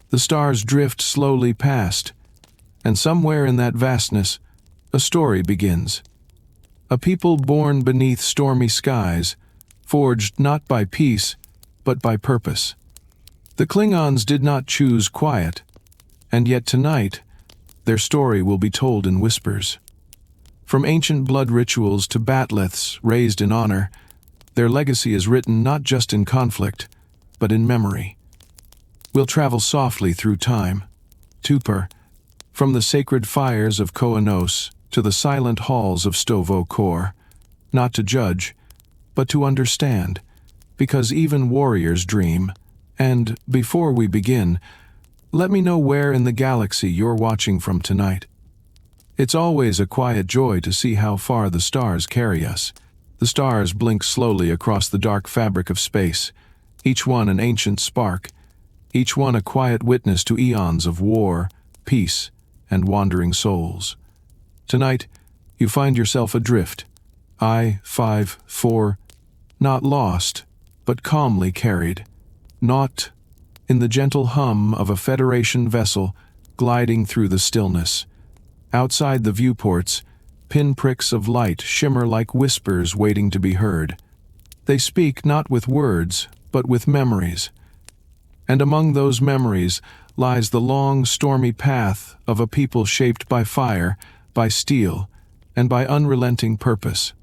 The stars drift slowly past, and somewhere in that vastness, a story begins. A people born beneath stormy skies, forged not by peace, but by purpose. The Klingons did not choose quiet, and yet tonight, their story will be told in whispers. From ancient blood rituals to bat'leths raised in honor, their legacy is written not just in conflict, but in memory. We'll travel softly through time, Tupor, from the sacred fires of Qo'noS to the silent halls of tlhIngan, not to judge, but to understand, because even warriors dream. And before we begin, let me know where in the galaxy you're watching from tonight. It's always a quiet joy to see how far the stars carry us. The stars blink slowly across the dark fabric of space, each one an ancient spark, each one a quiet witness to eons of war, peace, and wandering souls. Tonight, you find yourself adrift, I-5-4, not lost, but calmly carried, not in the gentle hum of a Federation vessel gliding through the stillness. Outside the viewports, pinpricks of light shimmer like whispers waiting to be heard. They speak not with words, but with memories. And among those memories lies the long, stormy path of a people shaped by fire, by steel, and by unrelenting purpose.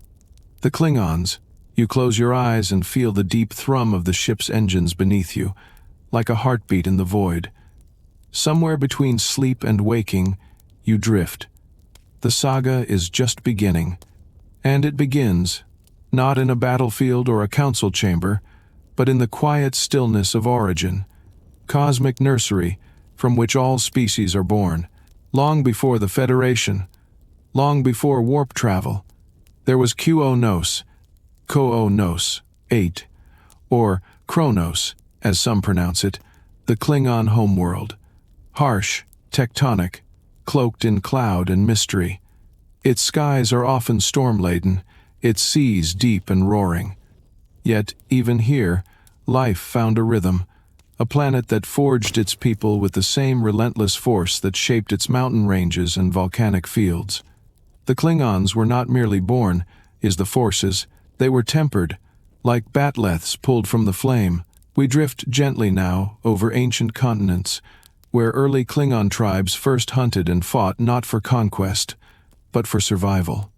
The Klingons. You close your eyes and feel the deep thrum of the ship's engines beneath you, like a heartbeat in the void. Somewhere between sleep and waking, you drift. The saga is just beginning, and it begins, not in a battlefield or a council chamber, but in the quiet stillness of origin, cosmic nursery from which all species are born. Long before the Federation, long before warp travel, there was Qo'noS, 8, or Qo'noS, as some pronounce it, the Klingon homeworld. Harsh, tectonic, cloaked in cloud and mystery. Its skies are often storm-laden, its seas deep and roaring. Yet, even here, life found a rhythm, a planet that forged its people with the same relentless force that shaped its mountain ranges and volcanic fields. The Klingons were not merely born, as the forces, they were tempered, like bat'leths pulled from the flame. We drift gently now over ancient continents, where early Klingon tribes first hunted and fought not for conquest, but for survival.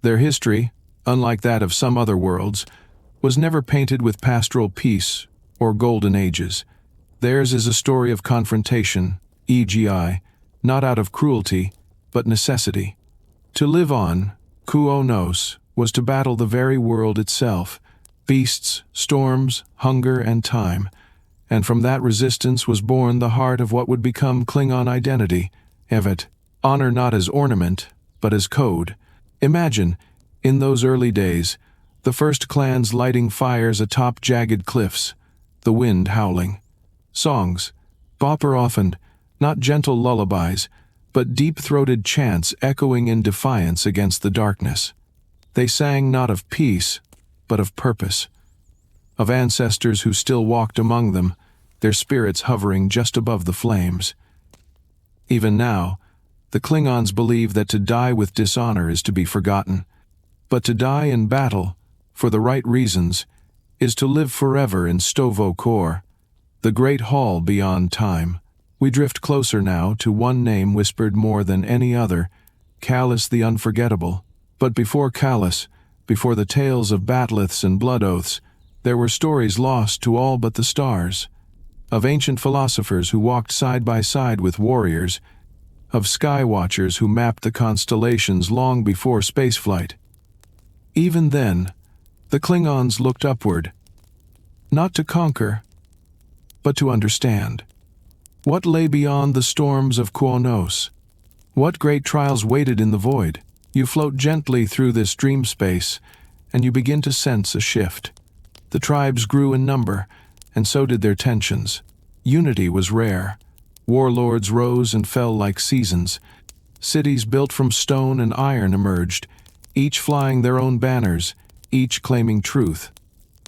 Their history, unlike that of some other worlds, was never painted with pastoral peace or golden ages. Theirs is a story of confrontation, e.g., not out of cruelty, but necessity. To live on, Qo'noS, was to battle the very world itself, beasts, storms, hunger, and time, and from that resistance was born the heart of what would become Klingon identity, ethos, honor not as ornament, but as code. Imagine, in those early days, the first clans lighting fires atop jagged cliffs, the wind howling. Songs, bopper often, not gentle lullabies, but deep-throated chants echoing in defiance against the darkness. They sang not of peace, but of purpose, of ancestors who still walked among them, their spirits hovering just above the flames. Even now, the Klingons believe that to die with dishonor is to be forgotten, but to die in battle, for the right reasons, is to live forever in tlhIngan, the great hall beyond time. We drift closer now to one name whispered more than any other, Kahless the Unforgettable. But before Kahless, before the tales of bat'leths and blood oaths, there were stories lost to all but the stars, of ancient philosophers who walked side by side with warriors, of sky watchers who mapped the constellations long before spaceflight. Even then, the Klingons looked upward, not to conquer, but to understand. What lay beyond the storms of Qo'noS? What great trials waited in the void? You float gently through this dream space, and you begin to sense a shift. The tribes grew in number, and so did their tensions. Unity was rare. Warlords rose and fell like seasons. Cities built from stone and iron emerged, each flying their own banners, each claiming truth.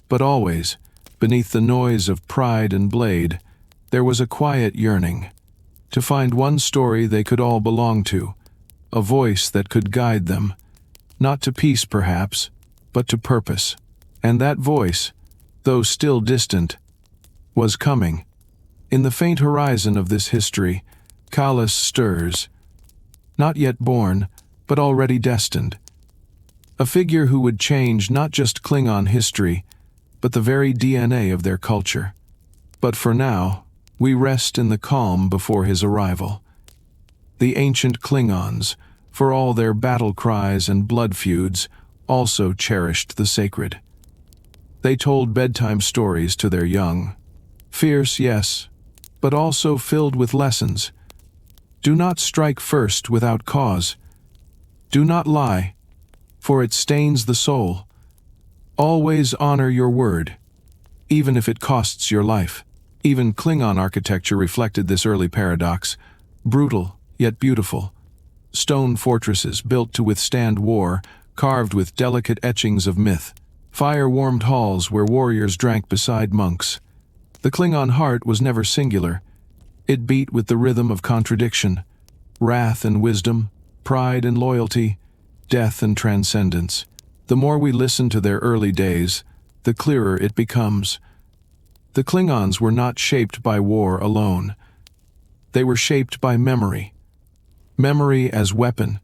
But always, beneath the noise of pride and blade, there was a quiet yearning to find one story they could all belong to, a voice that could guide them, not to peace perhaps, but to purpose. And that voice, though still distant, was coming. In the faint horizon of this history, Kahless stirs, not yet born, but already destined. A figure who would change not just Klingon history, but the very DNA of their culture. But for now, we rest in the calm before his arrival. The ancient Klingons, for all their battle cries and blood feuds, also cherished the sacred. They told bedtime stories to their young. Fierce, yes, but also filled with lessons. Do not strike first without cause. Do not lie, for it stains the soul. Always honor your word, even if it costs your life. Even Klingon architecture reflected this early paradox, brutal yet beautiful. Stone fortresses built to withstand war, carved with delicate etchings of myth. Fire-warmed halls where warriors drank beside monks. The Klingon heart was never singular. It beat with the rhythm of contradiction, wrath and wisdom, pride and loyalty, death and transcendence. The more we listen to their early days, the clearer it becomes. The Klingons were not shaped by war alone. They were shaped by memory. Memory as weapon,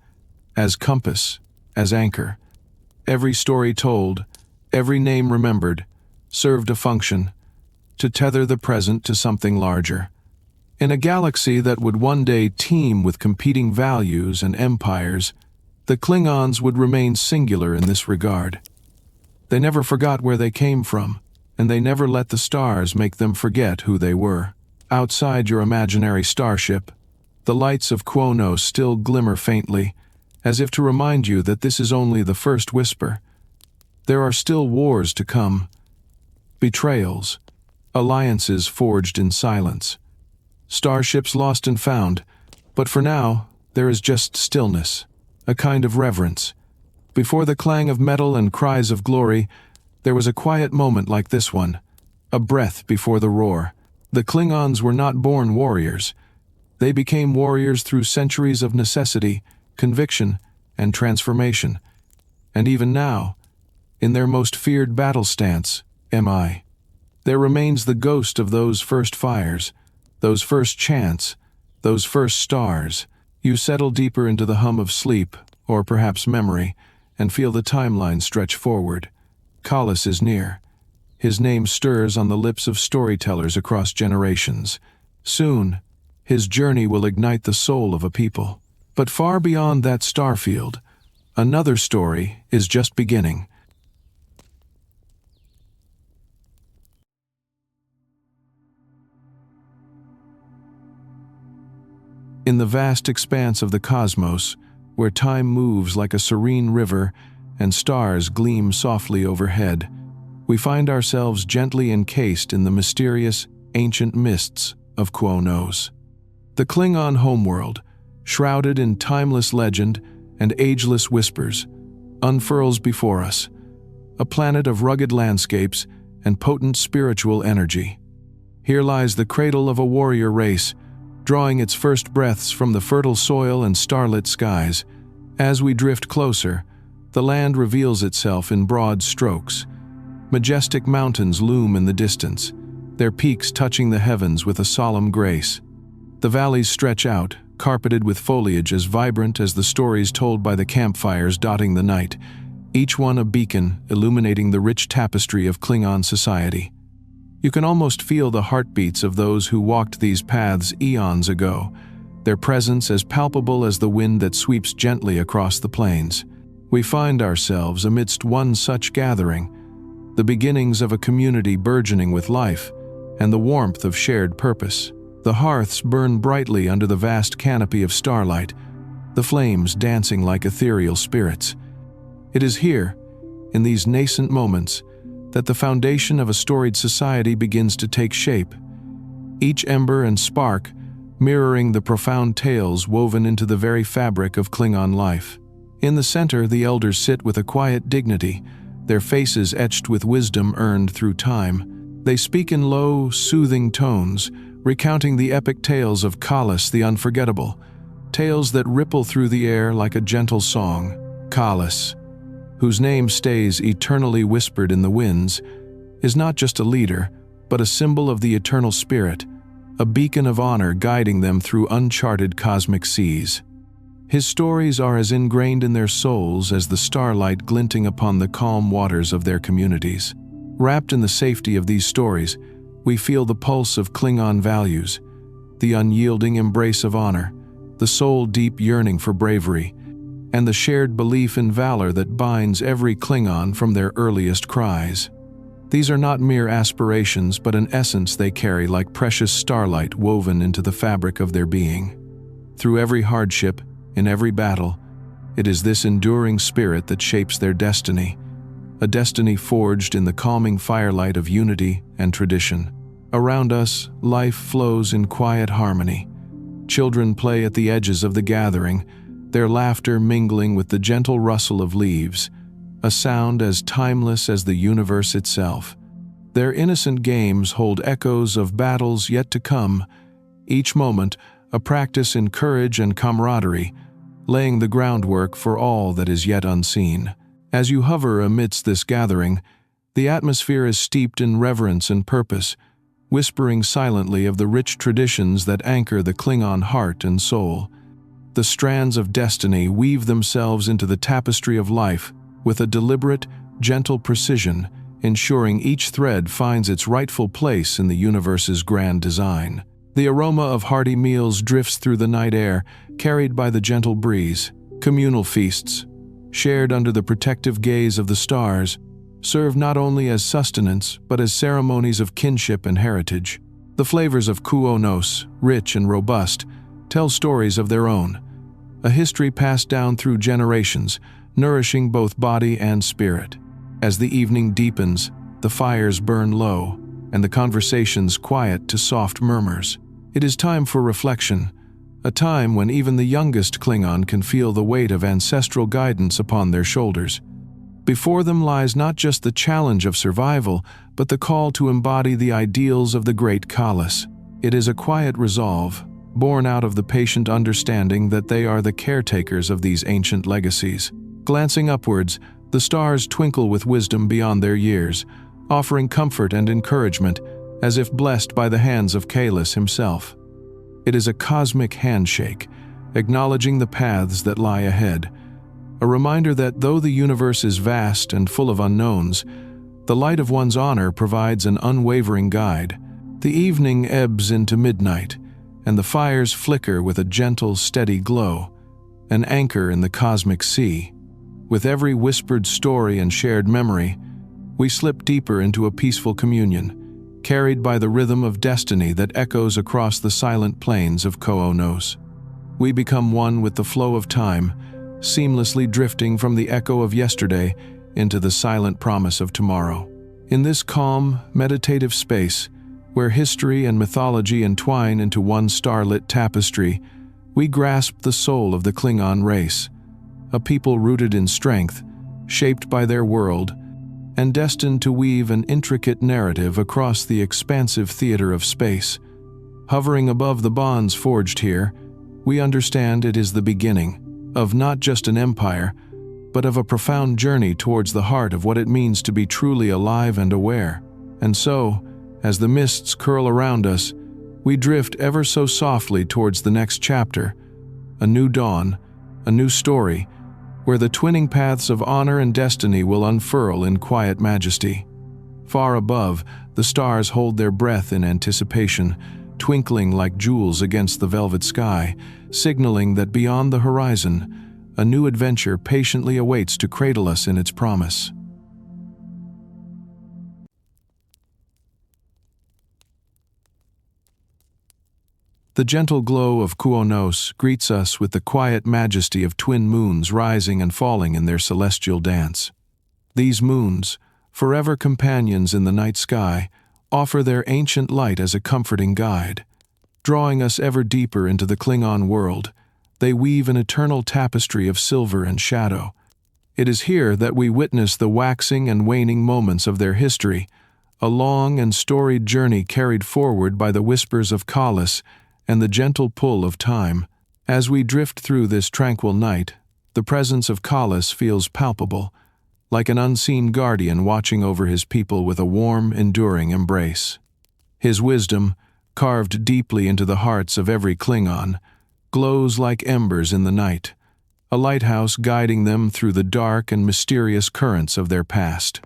as compass, as anchor. Every story told, every name remembered, served a function, to tether the present to something larger. In a galaxy that would one day teem with competing values and empires, the Klingons would remain singular in this regard. They never forgot where they came from, and they never let the stars make them forget who they were. Outside your imaginary starship, the lights of Qo'noS still glimmer faintly, as if to remind you that this is only the first whisper. There are still wars to come, betrayals, alliances forged in silence, starships lost and found, but for now, there is just stillness, a kind of reverence. Before the clang of metal and cries of glory, there was a quiet moment like this one, a breath before the roar. The Klingons were not born warriors. They became warriors through centuries of necessity, conviction, and transformation. And even now, in their most feared battle stance, there remains the ghost of those first fires, those first chants, those first stars. You settle deeper into the hum of sleep, or perhaps memory, and feel the timeline stretch forward. Kahless is near. His name stirs on the lips of storytellers across generations. Soon, his journey will ignite the soul of a people. But far beyond that starfield, another story is just beginning. In the vast expanse of the cosmos, where time moves like a serene river and stars gleam softly overhead, we find ourselves gently encased in the mysterious, ancient mists of Qo'noS. The Klingon homeworld, shrouded in timeless legend and ageless whispers, unfurls before us, a planet of rugged landscapes and potent spiritual energy. Here lies the cradle of a warrior race, drawing its first breaths from the fertile soil and starlit skies. As we drift closer, the land reveals itself in broad strokes. Majestic mountains loom in the distance, their peaks touching the heavens with a solemn grace. The valleys stretch out, carpeted with foliage as vibrant as the stories told by the campfires dotting the night, each one a beacon illuminating the rich tapestry of Klingon society. You can almost feel the heartbeats of those who walked these paths eons ago, their presence as palpable as the wind that sweeps gently across the plains. We find ourselves amidst one such gathering, the beginnings of a community burgeoning with life and the warmth of shared purpose. The hearths burn brightly under the vast canopy of starlight, the flames dancing like ethereal spirits. It is here, in these nascent moments, that the foundation of a storied society begins to take shape, each ember and spark mirroring the profound tales woven into the very fabric of Klingon life. In the center, the elders sit with a quiet dignity, their faces etched with wisdom earned through time. They speak in low, soothing tones, recounting the epic tales of Kahless the Unforgettable, tales that ripple through the air like a gentle song. Kahless, whose name stays eternally whispered in the winds, is not just a leader, but a symbol of the eternal spirit, a beacon of honor guiding them through uncharted cosmic seas. His stories are as ingrained in their souls as the starlight glinting upon the calm waters of their communities. Wrapped in the safety of these stories, we feel the pulse of Klingon values, the unyielding embrace of honor, the soul-deep yearning for bravery, and the shared belief in valor that binds every Klingon from their earliest cries. These are not mere aspirations, but an essence they carry like precious starlight woven into the fabric of their being. Through every hardship, in every battle, it is this enduring spirit that shapes their destiny, a destiny forged in the calming firelight of unity and tradition. Around us, life flows in quiet harmony. Children play at the edges of the gathering, their laughter mingling with the gentle rustle of leaves, a sound as timeless as the universe itself. Their innocent games hold echoes of battles yet to come, each moment a practice in courage and camaraderie, laying the groundwork for all that is yet unseen. As you hover amidst this gathering, the atmosphere is steeped in reverence and purpose, whispering silently of the rich traditions that anchor the Klingon heart and soul. The strands of destiny weave themselves into the tapestry of life with a deliberate, gentle precision, ensuring each thread finds its rightful place in the universe's grand design. The aroma of hearty meals drifts through the night air, carried by the gentle breeze. Communal feasts, shared under the protective gaze of the stars, serve not only as sustenance but as ceremonies of kinship and heritage. The flavors of Qo'noS, rich and robust, tell stories of their own, a history passed down through generations, nourishing both body and spirit. As the evening deepens, the fires burn low, and the conversations quiet to soft murmurs. It is time for reflection, a time when even the youngest Klingon can feel the weight of ancestral guidance upon their shoulders. Before them lies not just the challenge of survival, but the call to embody the ideals of the great Kahless. It is a quiet resolve, born out of the patient understanding that they are the caretakers of these ancient legacies. Glancing upwards, the stars twinkle with wisdom beyond their years, offering comfort and encouragement, as if blessed by the hands of Kahless himself. It is a cosmic handshake, acknowledging the paths that lie ahead, a reminder that though the universe is vast and full of unknowns, the light of one's honor provides an unwavering guide. The evening ebbs into midnight, and the fires flicker with a gentle, steady glow, an anchor in the cosmic sea. With every whispered story and shared memory, we slip deeper into a peaceful communion, carried by the rhythm of destiny that echoes across the silent plains of Qo'noS. We become one with the flow of time, seamlessly drifting from the echo of yesterday into the silent promise of tomorrow. In this calm, meditative space, where history and mythology entwine into one starlit tapestry, we grasp the soul of the Klingon race, a people rooted in strength, shaped by their world, and destined to weave an intricate narrative across the expansive theater of space. Hovering above the bonds forged here, we understand it is the beginning of not just an empire, but of a profound journey towards the heart of what it means to be truly alive and aware. And so, as the mists curl around us, we drift ever so softly towards the next chapter, a new dawn, a new story, where the twinning paths of honor and destiny will unfurl in quiet majesty. Far above, the stars hold their breath in anticipation, twinkling like jewels against the velvet sky, signaling that beyond the horizon, a new adventure patiently awaits to cradle us in its promise. The gentle glow of Qo'noS greets us with the quiet majesty of twin moons rising and falling in their celestial dance. These moons, forever companions in the night sky, offer their ancient light as a comforting guide. Drawing us ever deeper into the Klingon world, they weave an eternal tapestry of silver and shadow. It is here that we witness the waxing and waning moments of their history, a long and storied journey carried forward by the whispers of Kahless and the gentle pull of time. As we drift through this tranquil night, the presence of Kahless feels palpable, like an unseen guardian watching over his people with a warm, enduring embrace. His wisdom, carved deeply into the hearts of every Klingon, glows like embers in the night, a lighthouse guiding them through the dark and mysterious currents of their past.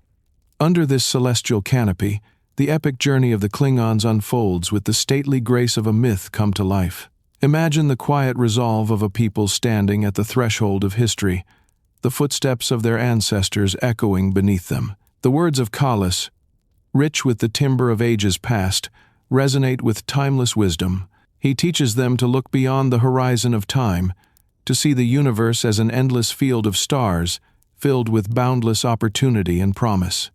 Under this celestial canopy, the epic journey of the Klingons unfolds with the stately grace of a myth come to life. Imagine the quiet resolve of a people standing at the threshold of history, the footsteps of their ancestors echoing beneath them. The words of Kahless, rich with the timbre of ages past, resonate with timeless wisdom. He teaches them to look beyond the horizon of time, to see the universe as an endless field of stars, filled with boundless opportunity and promise.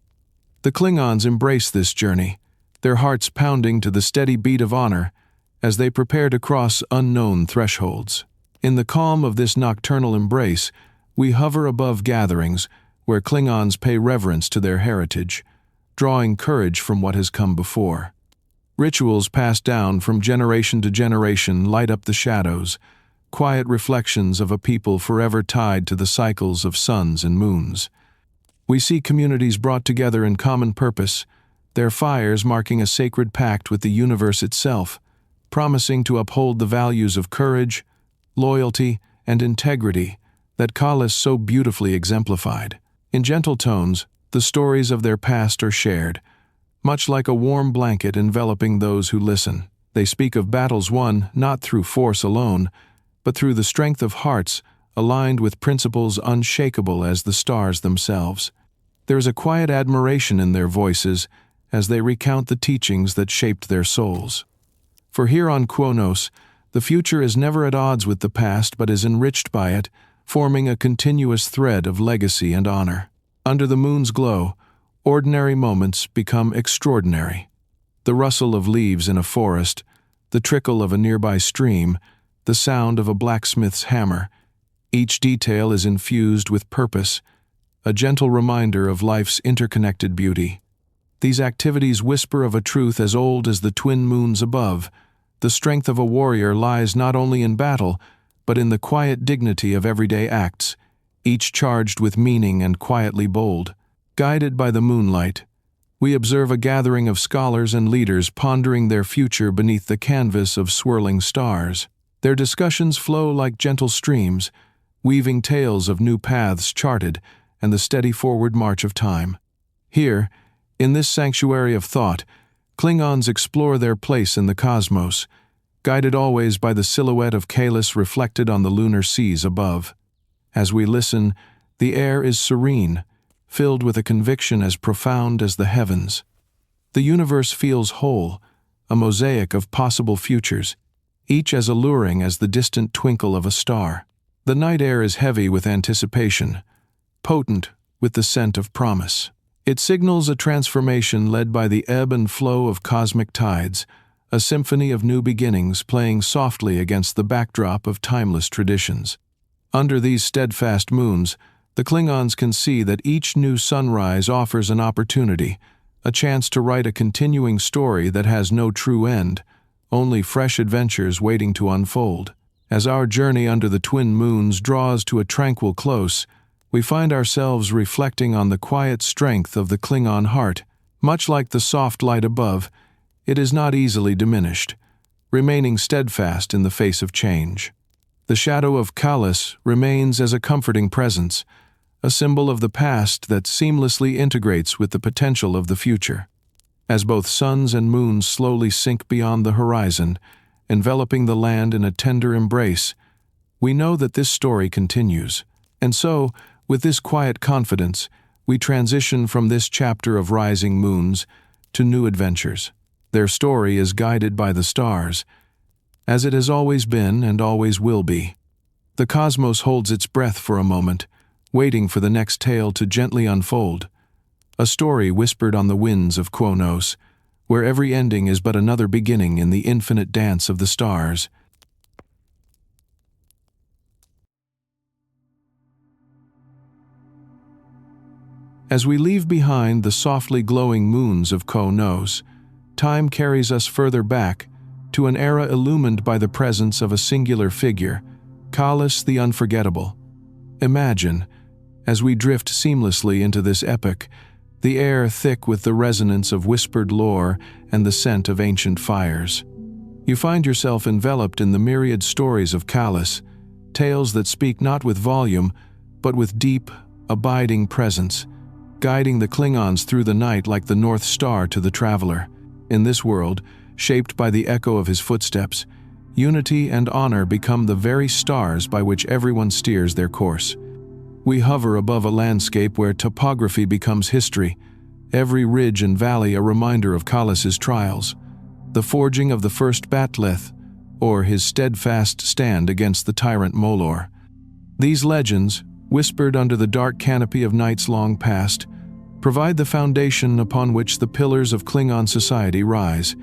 The Klingons embrace this journey, their hearts pounding to the steady beat of honor as they prepare to cross unknown thresholds. In the calm of this nocturnal embrace, we hover above gatherings where Klingons pay reverence to their heritage, drawing courage from what has come before. Rituals passed down from generation to generation light up the shadows, quiet reflections of a people forever tied to the cycles of suns and moons. We see communities brought together in common purpose, their fires marking a sacred pact with the universe itself, promising to uphold the values of courage, loyalty, and integrity that Kahless so beautifully exemplified. In gentle tones, the stories of their past are shared, much like a warm blanket enveloping those who listen. They speak of battles won not through force alone, but through the strength of hearts aligned with principles unshakable as the stars themselves. There is a quiet admiration in their voices as they recount the teachings that shaped their souls. For here on Qo'noS, the future is never at odds with the past but is enriched by it, forming a continuous thread of legacy and honor. Under the moon's glow, ordinary moments become extraordinary. The rustle of leaves in a forest, the trickle of a nearby stream, the sound of a blacksmith's hammer. Each detail is infused with purpose, a gentle reminder of life's interconnected beauty. These activities whisper of a truth as old as the twin moons above. The strength of a warrior lies not only in battle, but in the quiet dignity of everyday acts, each charged with meaning and quietly bold. Guided by the moonlight, we observe a gathering of scholars and leaders pondering their future beneath the canvas of swirling stars. Their discussions flow like gentle streams, weaving tales of new paths charted and the steady forward march of time. Here, in this sanctuary of thought, Klingons explore their place in the cosmos, guided always by the silhouette of Kahless reflected on the lunar seas above. As we listen, the air is serene, filled with a conviction as profound as the heavens. The universe feels whole, a mosaic of possible futures, each as alluring as the distant twinkle of a star. The night air is heavy with anticipation, potent with the scent of promise. It signals a transformation led by the ebb and flow of cosmic tides, a symphony of new beginnings playing softly against the backdrop of timeless traditions. Under these steadfast moons, the Klingons can see that each new sunrise offers an opportunity, a chance to write a continuing story that has no true end, only fresh adventures waiting to unfold. As our journey under the twin moons draws to a tranquil close, we find ourselves reflecting on the quiet strength of the Klingon heart. Much like the soft light above, it is not easily diminished, remaining steadfast in the face of change. The shadow of Kahless remains as a comforting presence, a symbol of the past that seamlessly integrates with the potential of the future. As both suns and moons slowly sink beyond the horizon, enveloping the land in a tender embrace, we know that this story continues. And so, with this quiet confidence, we transition from this chapter of rising moons to new adventures. Their story is guided by the stars, as it has always been and always will be. The cosmos holds its breath for a moment, waiting for the next tale to gently unfold. A story whispered on the winds of Qo'noS, where every ending is but another beginning in the infinite dance of the stars. As we leave behind the softly glowing moons of Qo'noS, time carries us further back to an era illumined by the presence of a singular figure, Kahless the Unforgettable. Imagine, as we drift seamlessly into this epoch, the air thick with the resonance of whispered lore and the scent of ancient fires. You find yourself enveloped in the myriad stories of Kahless, tales that speak not with volume, but with deep, abiding presence, guiding the Klingons through the night like the North Star to the traveler. In this world, shaped by the echo of his footsteps, unity and honor become the very stars by which everyone steers their course. We hover above a landscape where topography becomes history, every ridge and valley a reminder of Kahless's trials, the forging of the first bat'leth, or his steadfast stand against the tyrant Molor. These legends, whispered under the dark canopy of nights long past, provide the foundation upon which the pillars of Klingon society rise.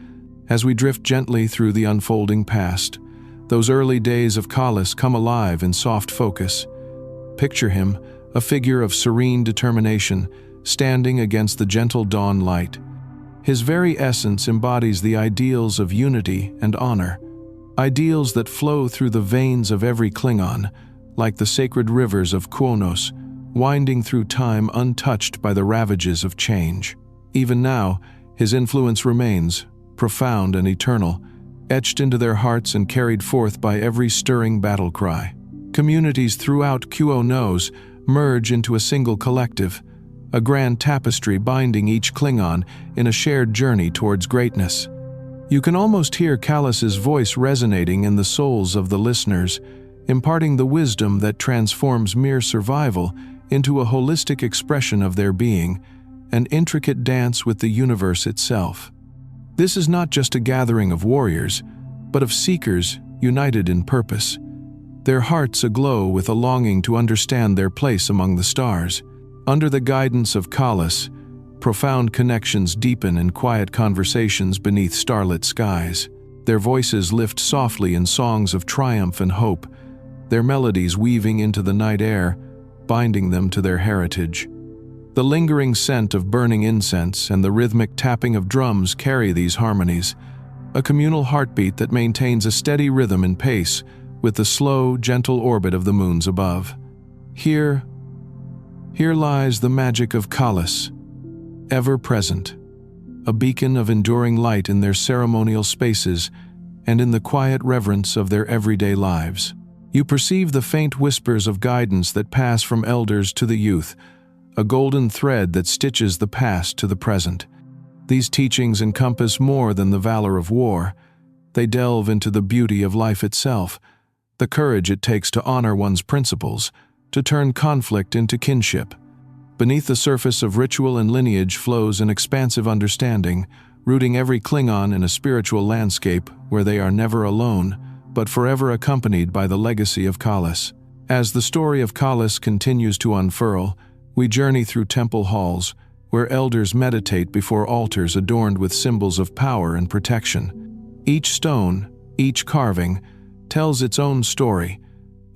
As we drift gently through the unfolding past, those early days of Kahless come alive in soft focus. Picture him, a figure of serene determination, standing against the gentle dawn light. His very essence embodies the ideals of unity and honor, ideals that flow through the veins of every Klingon, like the sacred rivers of Qo'noS, winding through time untouched by the ravages of change. Even now, his influence remains, profound and eternal, etched into their hearts and carried forth by every stirring battle cry. Communities throughout Qo'noS merge into a single collective, a grand tapestry binding each Klingon in a shared journey towards greatness. You can almost hear Kahless's voice resonating in the souls of the listeners, imparting the wisdom that transforms mere survival into a holistic expression of their being, an intricate dance with the universe itself. This is not just a gathering of warriors, but of seekers united in purpose, their hearts aglow with a longing to understand their place among the stars. Under the guidance of Kahless, profound connections deepen in quiet conversations beneath starlit skies. Their voices lift softly in songs of triumph and hope, their melodies weaving into the night air, binding them to their heritage. The lingering scent of burning incense and the rhythmic tapping of drums carry these harmonies, a communal heartbeat that maintains a steady rhythm and pace with the slow, gentle orbit of the moons above. Here lies the magic of Kahless, ever present, a beacon of enduring light in their ceremonial spaces and in the quiet reverence of their everyday lives. You perceive the faint whispers of guidance that pass from elders to the youth, a golden thread that stitches the past to the present. These teachings encompass more than the valor of war. They delve into the beauty of life itself, the courage it takes to honor one's principles, to turn conflict into kinship. Beneath the surface of ritual and lineage flows an expansive understanding, rooting every Klingon in a spiritual landscape where they are never alone, but forever accompanied by the legacy of Kahless. As the story of Kahless continues to unfurl, we journey through temple halls, where elders meditate before altars adorned with symbols of power and protection. Each stone, each carving, tells its own story,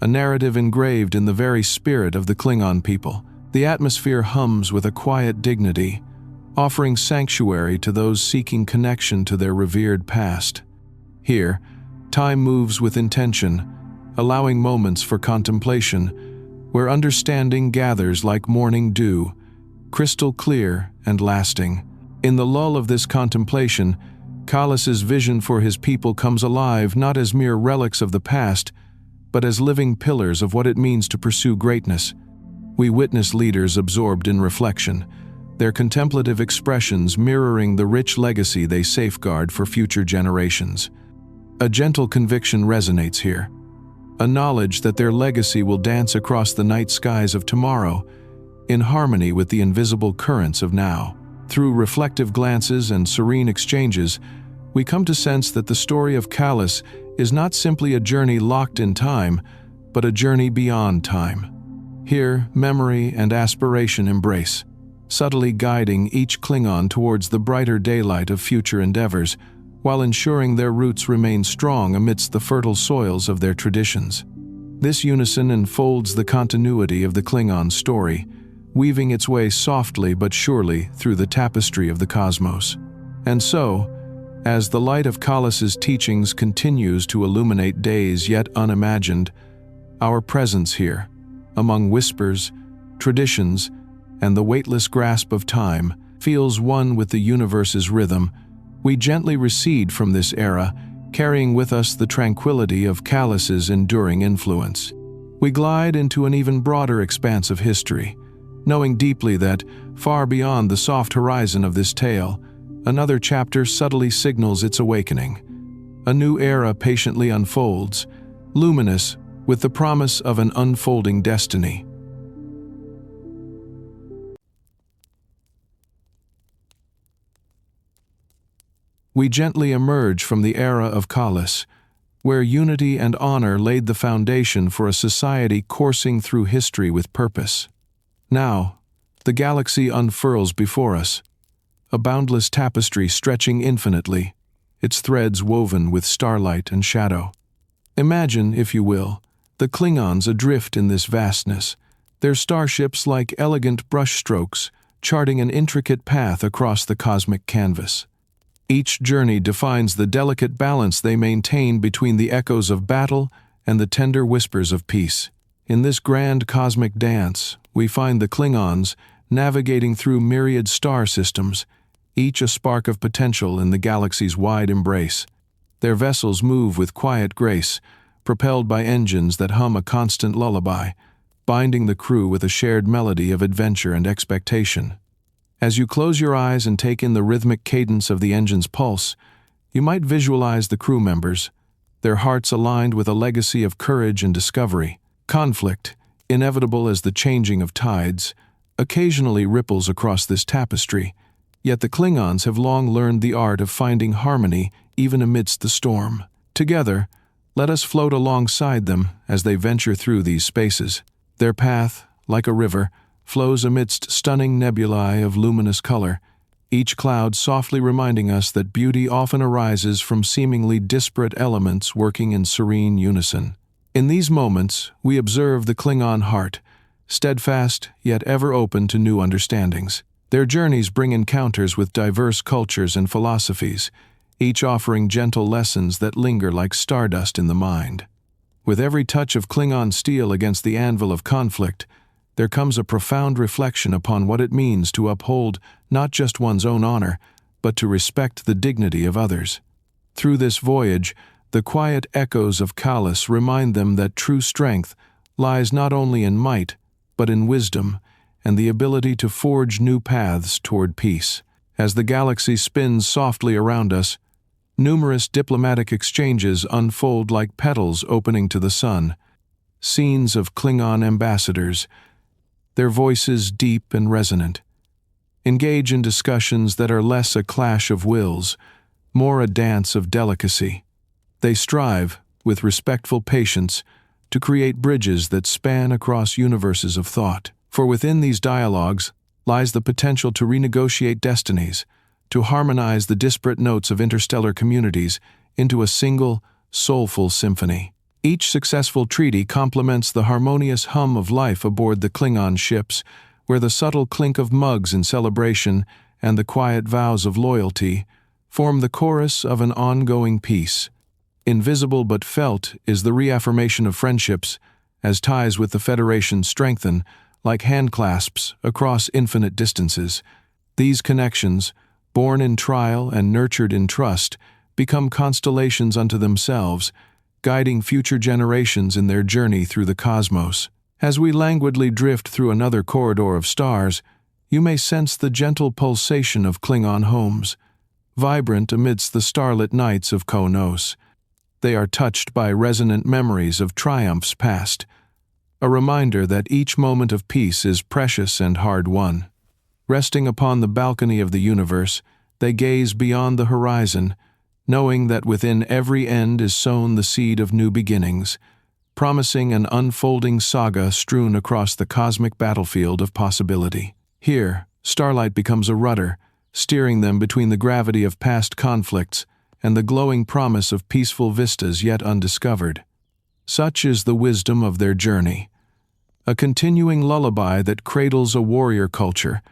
a narrative engraved in the very spirit of the Klingon people. The atmosphere hums with a quiet dignity, offering sanctuary to those seeking connection to their revered past. Here, time moves with intention, allowing moments for contemplation, where understanding gathers like morning dew, crystal clear and lasting. In the lull of this contemplation, Kahless's vision for his people comes alive not as mere relics of the past, but as living pillars of what it means to pursue greatness. We witness leaders absorbed in reflection, their contemplative expressions mirroring the rich legacy they safeguard for future generations. A gentle conviction resonates here, a knowledge that their legacy will dance across the night skies of tomorrow, in harmony with the invisible currents of now. Through reflective glances and serene exchanges, we come to sense that the story of Kahless is not simply a journey locked in time, but a journey beyond time. Here, memory and aspiration embrace, subtly guiding each Klingon towards the brighter daylight of future endeavors, while ensuring their roots remain strong amidst the fertile soils of their traditions. This unison enfolds the continuity of the Klingon story, weaving its way softly but surely through the tapestry of the cosmos. And so, as the light of Kahless's teachings continues to illuminate days yet unimagined, our presence here, among whispers, traditions, and the weightless grasp of time, feels one with the universe's rhythm. We gently recede from this era, carrying with us the tranquility of Kahless's enduring influence. We glide into an even broader expanse of history, knowing deeply that, far beyond the soft horizon of this tale, another chapter subtly signals its awakening. A new era patiently unfolds, luminous with the promise of an unfolding destiny. We gently emerge from the era of Kahless, where unity and honor laid the foundation for a society coursing through history with purpose. Now, the galaxy unfurls before us, a boundless tapestry stretching infinitely, its threads woven with starlight and shadow. Imagine, if you will, the Klingons adrift in this vastness, their starships like elegant brushstrokes, charting an intricate path across the cosmic canvas. Each journey defines the delicate balance they maintain between the echoes of battle and the tender whispers of peace. In this grand cosmic dance, we find the Klingons navigating through myriad star systems, each a spark of potential in the galaxy's wide embrace. Their vessels move with quiet grace, propelled by engines that hum a constant lullaby, binding the crew with a shared melody of adventure and expectation. As you close your eyes and take in the rhythmic cadence of the engine's pulse, you might visualize the crew members, their hearts aligned with a legacy of courage and discovery. Conflict, inevitable as the changing of tides, occasionally ripples across this tapestry, yet the Klingons have long learned the art of finding harmony even amidst the storm. Together, let us float alongside them as they venture through these spaces. Their path, like a river, flows amidst stunning nebulae of luminous color, each cloud softly reminding us that beauty often arises from seemingly disparate elements working in serene unison. In these moments, we observe the Klingon heart, steadfast yet ever open to new understandings. Their journeys bring encounters with diverse cultures and philosophies, each offering gentle lessons that linger like stardust in the mind. With every touch of Klingon steel against the anvil of conflict, there comes a profound reflection upon what it means to uphold not just one's own honor, but to respect the dignity of others. Through this voyage, the quiet echoes of Kahless remind them that true strength lies not only in might, but in wisdom and the ability to forge new paths toward peace. As the galaxy spins softly around us, numerous diplomatic exchanges unfold like petals opening to the sun, scenes of Klingon ambassadors, their voices deep and resonant, engage in discussions that are less a clash of wills, more a dance of delicacy. They strive, with respectful patience, to create bridges that span across universes of thought. For within these dialogues lies the potential to renegotiate destinies, to harmonize the disparate notes of interstellar communities into a single, soulful symphony. Each successful treaty complements the harmonious hum of life aboard the Klingon ships, where the subtle clink of mugs in celebration and the quiet vows of loyalty form the chorus of an ongoing peace. Invisible but felt is the reaffirmation of friendships, as ties with the Federation strengthen, like handclasps across infinite distances. These connections, born in trial and nurtured in trust, become constellations unto themselves, guiding future generations in their journey through the cosmos. As we languidly drift through another corridor of stars, you may sense the gentle pulsation of Klingon homes, vibrant amidst the starlit nights of Qo'noS. They are touched by resonant memories of triumphs past, a reminder that each moment of peace is precious and hard-won. Resting upon the balcony of the universe, they gaze beyond the horizon, knowing that within every end is sown the seed of new beginnings, promising an unfolding saga strewn across the cosmic battlefield of possibility. Here, starlight becomes a rudder, steering them between the gravity of past conflicts and the glowing promise of peaceful vistas yet undiscovered. Such is the wisdom of their journey, a continuing lullaby that cradles a warrior culture,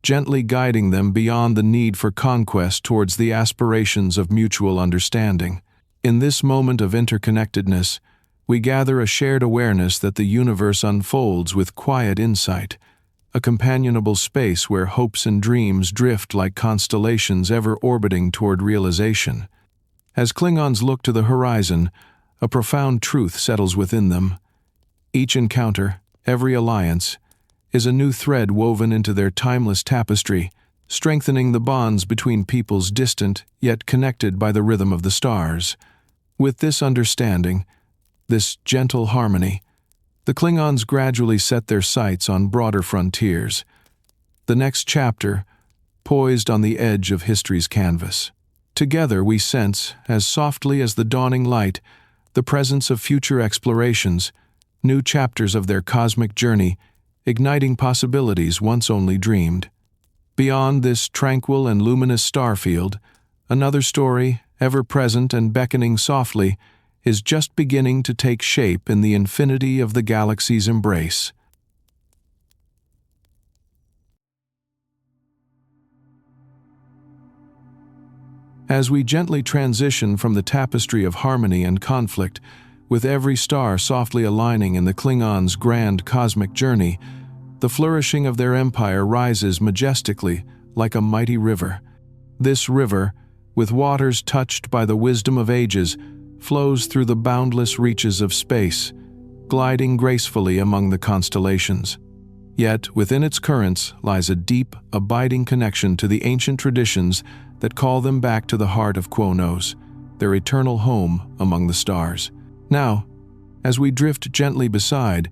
gently guiding them beyond the need for conquest towards the aspirations of mutual understanding. In this moment of interconnectedness, we gather a shared awareness that the universe unfolds with quiet insight, a companionable space where hopes and dreams drift like constellations ever orbiting toward realization. As Klingons look to the horizon, a profound truth settles within them. Each encounter, every alliance, is a new thread woven into their timeless tapestry, strengthening the bonds between peoples distant yet connected by the rhythm of the stars. With this understanding, this gentle harmony, the Klingons gradually set their sights on broader frontiers, the next chapter poised on the edge of history's canvas. Together we sense, as softly as the dawning light, the presence of future explorations, new chapters of their cosmic journey, igniting possibilities once only dreamed. Beyond this tranquil and luminous starfield, another story, ever present and beckoning softly, is just beginning to take shape in the infinity of the galaxy's embrace. As we gently transition from the tapestry of harmony and conflict, with every star softly aligning in the Klingons' grand cosmic journey, the flourishing of their empire rises majestically like a mighty river. This river, with waters touched by the wisdom of ages, flows through the boundless reaches of space, gliding gracefully among the constellations. Yet within its currents lies a deep, abiding connection to the ancient traditions that call them back to the heart of Qo'noS, their eternal home among the stars. Now, as we drift gently beside,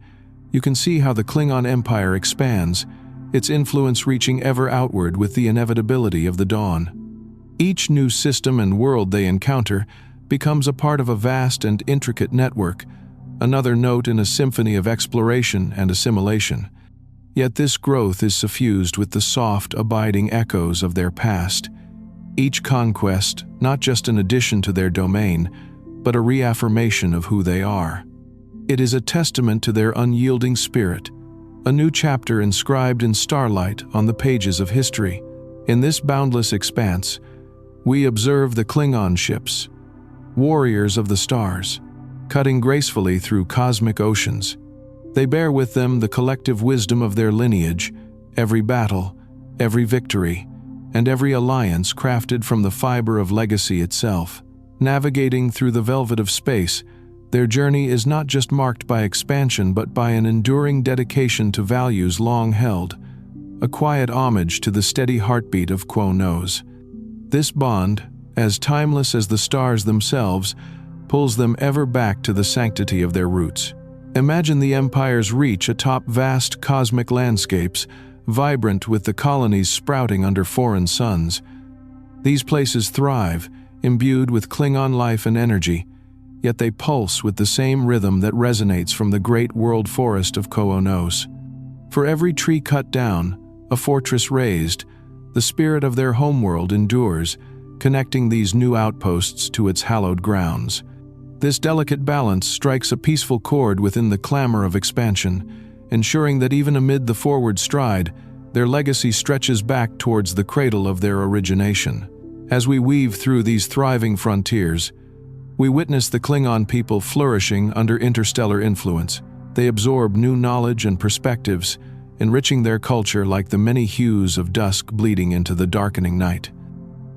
you can see how the Klingon Empire expands, its influence reaching ever outward with the inevitability of the dawn. Each new system and world they encounter becomes a part of a vast and intricate network, another note in a symphony of exploration and assimilation. Yet this growth is suffused with the soft, abiding echoes of their past. Each conquest, not just an addition to their domain, but a reaffirmation of who they are. It is a testament to their unyielding spirit, a new chapter inscribed in starlight on the pages of history. In this boundless expanse, we observe the Klingon ships, warriors of the stars, cutting gracefully through cosmic oceans. They bear with them the collective wisdom of their lineage, every battle, every victory, and every alliance crafted from the fiber of legacy itself. Navigating through the velvet of space, their journey is not just marked by expansion but by an enduring dedication to values long held, a quiet homage to the steady heartbeat of Qo'noS. This bond, as timeless as the stars themselves, pulls them ever back to the sanctity of their roots. Imagine the Empire's reach atop vast cosmic landscapes, vibrant with the colonies sprouting under foreign suns. These places thrive, imbued with Klingon life and energy, yet they pulse with the same rhythm that resonates from the great world forest of Qo'noS. For every tree cut down, a fortress raised, the spirit of their homeworld endures, connecting these new outposts to its hallowed grounds. This delicate balance strikes a peaceful chord within the clamor of expansion, ensuring that even amid the forward stride, their legacy stretches back towards the cradle of their origination. As we weave through these thriving frontiers, we witness the Klingon people flourishing under interstellar influence. They absorb new knowledge and perspectives, enriching their culture like the many hues of dusk bleeding into the darkening night.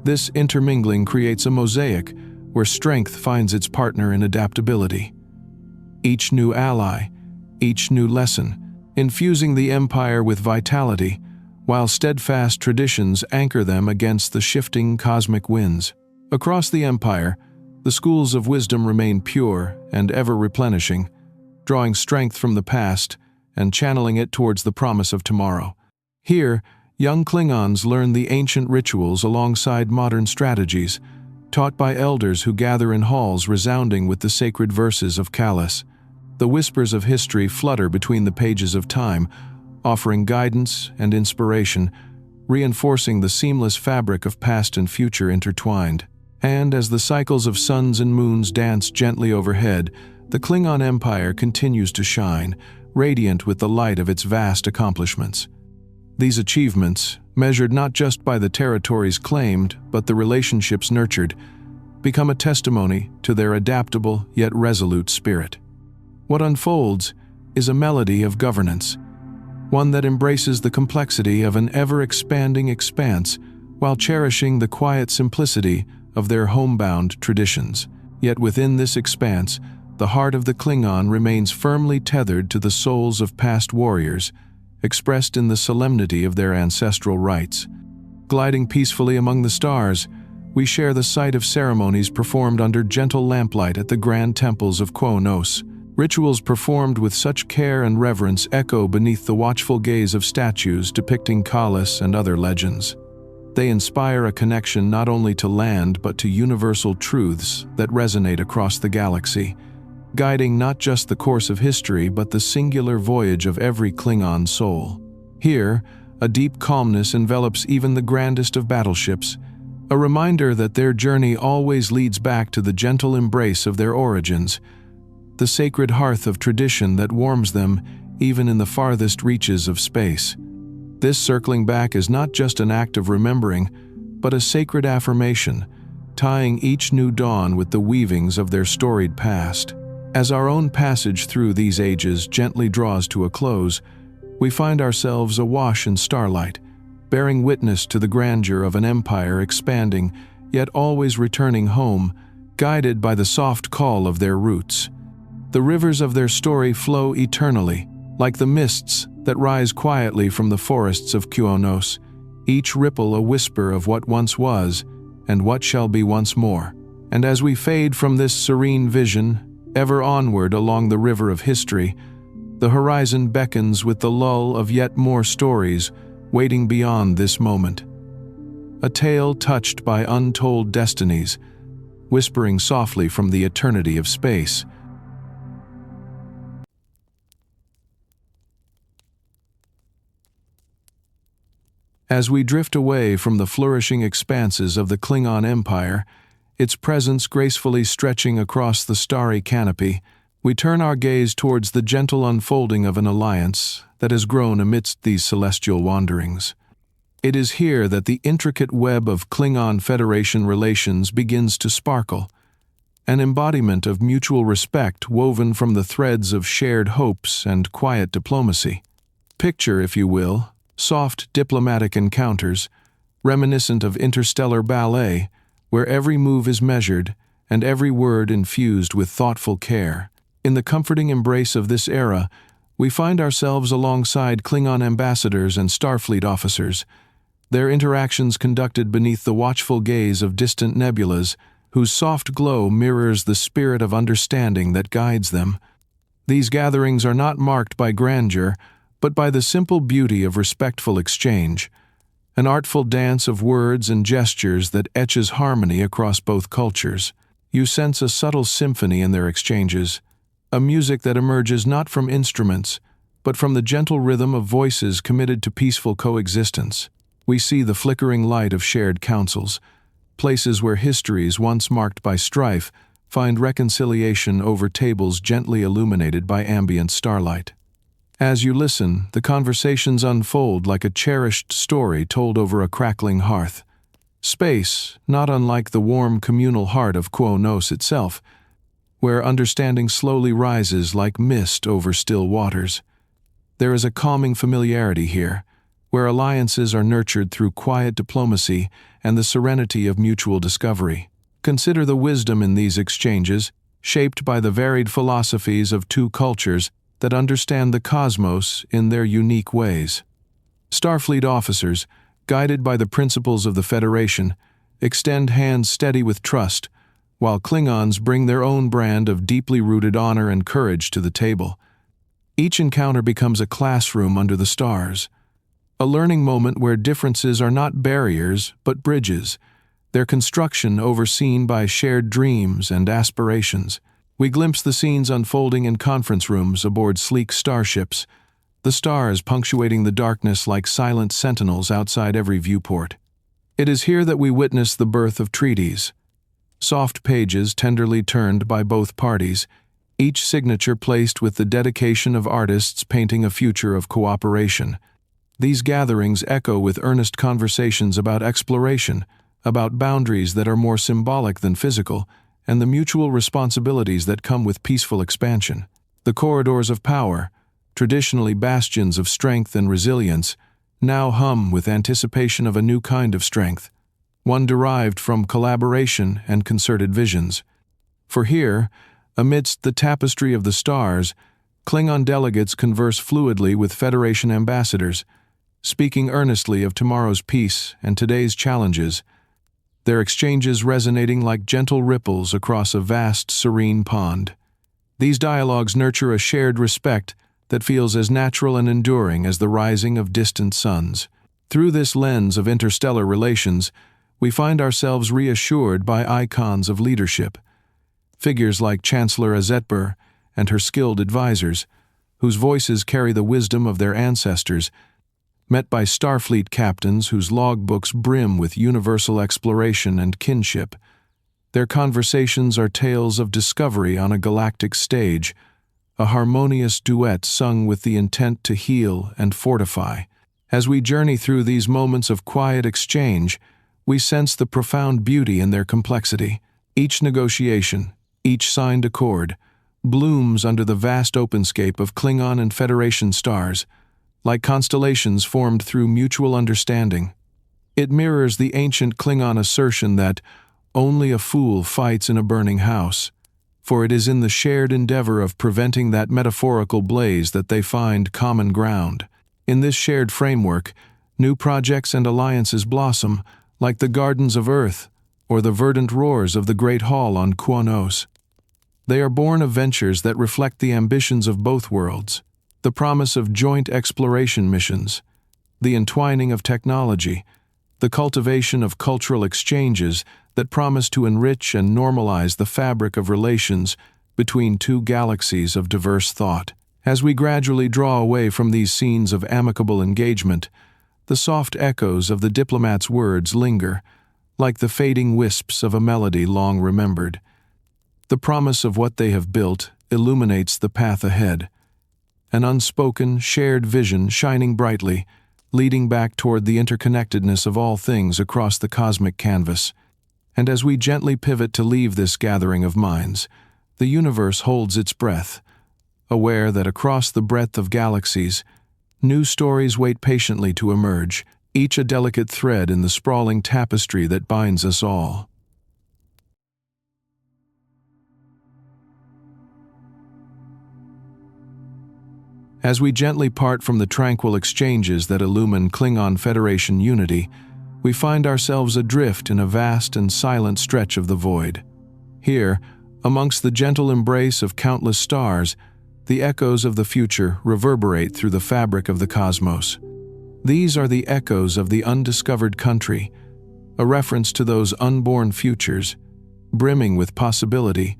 This intermingling creates a mosaic where strength finds its partner in adaptability. Each new ally, each new lesson, infusing the Empire with vitality, while steadfast traditions anchor them against the shifting cosmic winds. Across the Empire, the schools of wisdom remain pure and ever-replenishing, drawing strength from the past and channeling it towards the promise of tomorrow. Here, young Klingons learn the ancient rituals alongside modern strategies, taught by elders who gather in halls resounding with the sacred verses of Kahless. The whispers of history flutter between the pages of time, offering guidance and inspiration, reinforcing the seamless fabric of past and future intertwined. And as the cycles of suns and moons dance gently overhead, the Klingon Empire continues to shine, radiant with the light of its vast accomplishments. These achievements, measured not just by the territories claimed but the relationships nurtured, become a testimony to their adaptable yet resolute spirit. What unfolds is a melody of governance, one that embraces the complexity of an ever-expanding expanse while cherishing the quiet simplicity of their homebound traditions. Yet within this expanse, the heart of the Klingon remains firmly tethered to the souls of past warriors, expressed in the solemnity of their ancestral rites. Gliding peacefully among the stars, we share the sight of ceremonies performed under gentle lamplight at the grand temples of Qo'noS. Rituals performed with such care and reverence echo beneath the watchful gaze of statues depicting Kahless and other legends. They inspire a connection not only to land but to universal truths that resonate across the galaxy, guiding not just the course of history but the singular voyage of every Klingon soul. Here, a deep calmness envelops even the grandest of battleships, a reminder that their journey always leads back to the gentle embrace of their origins, the sacred hearth of tradition that warms them even in the farthest reaches of space. This circling back is not just an act of remembering, but a sacred affirmation, tying each new dawn with the weavings of their storied past. As our own passage through these ages gently draws to a close, we find ourselves awash in starlight, bearing witness to the grandeur of an empire expanding, yet always returning home, guided by the soft call of their roots. The rivers of their story flow eternally, like the mists that rise quietly from the forests of Qo'noS, each ripple a whisper of what once was and what shall be once more. And as we fade from this serene vision, ever onward along the river of history, the horizon beckons with the lull of yet more stories waiting beyond this moment. A tale touched by untold destinies, whispering softly from the eternity of space. As we drift away from the flourishing expanses of the Klingon Empire, its presence gracefully stretching across the starry canopy, we turn our gaze towards the gentle unfolding of an alliance that has grown amidst these celestial wanderings. It is here that the intricate web of Klingon Federation relations begins to sparkle, an embodiment of mutual respect woven from the threads of shared hopes and quiet diplomacy. Picture, if you will, soft diplomatic encounters, reminiscent of interstellar ballet, where every move is measured and every word infused with thoughtful care. In the comforting embrace of this era, we find ourselves alongside Klingon ambassadors and Starfleet officers, their interactions conducted beneath the watchful gaze of distant nebulas, whose soft glow mirrors the spirit of understanding that guides them. These gatherings are not marked by grandeur, but by the simple beauty of respectful exchange, an artful dance of words and gestures that etches harmony across both cultures. You sense a subtle symphony in their exchanges, a music that emerges not from instruments, but from the gentle rhythm of voices committed to peaceful coexistence. We see the flickering light of shared councils, places where histories once marked by strife find reconciliation over tables gently illuminated by ambient starlight. As you listen, the conversations unfold like a cherished story told over a crackling hearth. Space, not unlike the warm communal heart of Qo'noS itself, where understanding slowly rises like mist over still waters. There is a calming familiarity here, where alliances are nurtured through quiet diplomacy and the serenity of mutual discovery. Consider the wisdom in these exchanges, shaped by the varied philosophies of two cultures that understand the cosmos in their unique ways. Starfleet officers, guided by the principles of the Federation, extend hands steady with trust, while Klingons bring their own brand of deeply rooted honor and courage to the table. Each encounter becomes a classroom under the stars, a learning moment where differences are not barriers but bridges, their construction overseen by shared dreams and aspirations. We glimpse the scenes unfolding in conference rooms aboard sleek starships, the stars punctuating the darkness like silent sentinels outside every viewport. It is here that we witness the birth of treaties, soft pages tenderly turned by both parties, each signature placed with the dedication of artists painting a future of cooperation. These gatherings echo with earnest conversations about exploration, about boundaries that are more symbolic than physical, and the mutual responsibilities that come with peaceful expansion. The corridors of power, traditionally bastions of strength and resilience, now hum with anticipation of a new kind of strength, one derived from collaboration and concerted visions. For here, amidst the tapestry of the stars, Klingon delegates converse fluidly with Federation ambassadors, speaking earnestly of tomorrow's peace and today's challenges, their exchanges resonating like gentle ripples across a vast, serene pond. These dialogues nurture a shared respect that feels as natural and enduring as the rising of distant suns. Through this lens of interstellar relations, we find ourselves reassured by icons of leadership, figures like Chancellor Azetber and her skilled advisors, whose voices carry the wisdom of their ancestors, met by Starfleet captains whose logbooks brim with universal exploration and kinship. Their conversations are tales of discovery on a galactic stage, a harmonious duet sung with the intent to heal and fortify. As we journey through these moments of quiet exchange, we sense the profound beauty in their complexity. Each negotiation, each signed accord, blooms under the vast openscape of Klingon and Federation stars, like constellations formed through mutual understanding. It mirrors the ancient Klingon assertion that only a fool fights in a burning house, for it is in the shared endeavor of preventing that metaphorical blaze that they find common ground. In this shared framework, new projects and alliances blossom, like the gardens of Earth or the verdant roars of the Great Hall on Qo'noS. They are born of ventures that reflect the ambitions of both worlds, the promise of joint exploration missions, the entwining of technology, the cultivation of cultural exchanges that promise to enrich and normalize the fabric of relations between two galaxies of diverse thought. As we gradually draw away from these scenes of amicable engagement, the soft echoes of the diplomat's words linger, like the fading wisps of a melody long remembered. The promise of what they have built illuminates the path ahead, an unspoken, shared vision shining brightly, leading back toward the interconnectedness of all things across the cosmic canvas. And as we gently pivot to leave this gathering of minds, the universe holds its breath, aware that across the breadth of galaxies, new stories wait patiently to emerge, each a delicate thread in the sprawling tapestry that binds us all. As we gently part from the tranquil exchanges that illumine Klingon Federation unity, we find ourselves adrift in a vast and silent stretch of the void. Here, amongst the gentle embrace of countless stars, the echoes of the future reverberate through the fabric of the cosmos. These are the echoes of the undiscovered country, a reference to those unborn futures, brimming with possibility,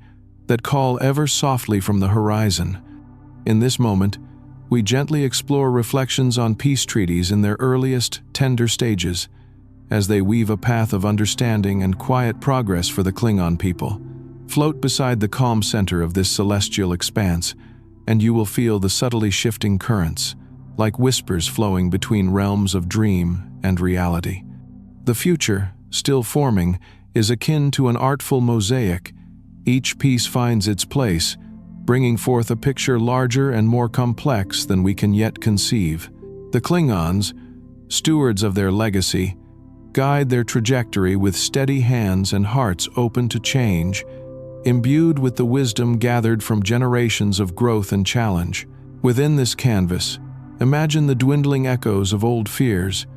that call ever softly from the horizon. In this moment, we gently explore reflections on peace treaties in their earliest, tender stages, as they weave a path of understanding and quiet progress for the Klingon people. Float beside the calm center of this celestial expanse, and you will feel the subtly shifting currents, like whispers flowing between realms of dream and reality. The future, still forming, is akin to an artful mosaic. Each piece finds its place, bringing forth a picture larger and more complex than we can yet conceive. The Klingons, stewards of their legacy, guide their trajectory with steady hands and hearts open to change, imbued with the wisdom gathered from generations of growth and challenge. Within this canvas, imagine the dwindling echoes of old fears,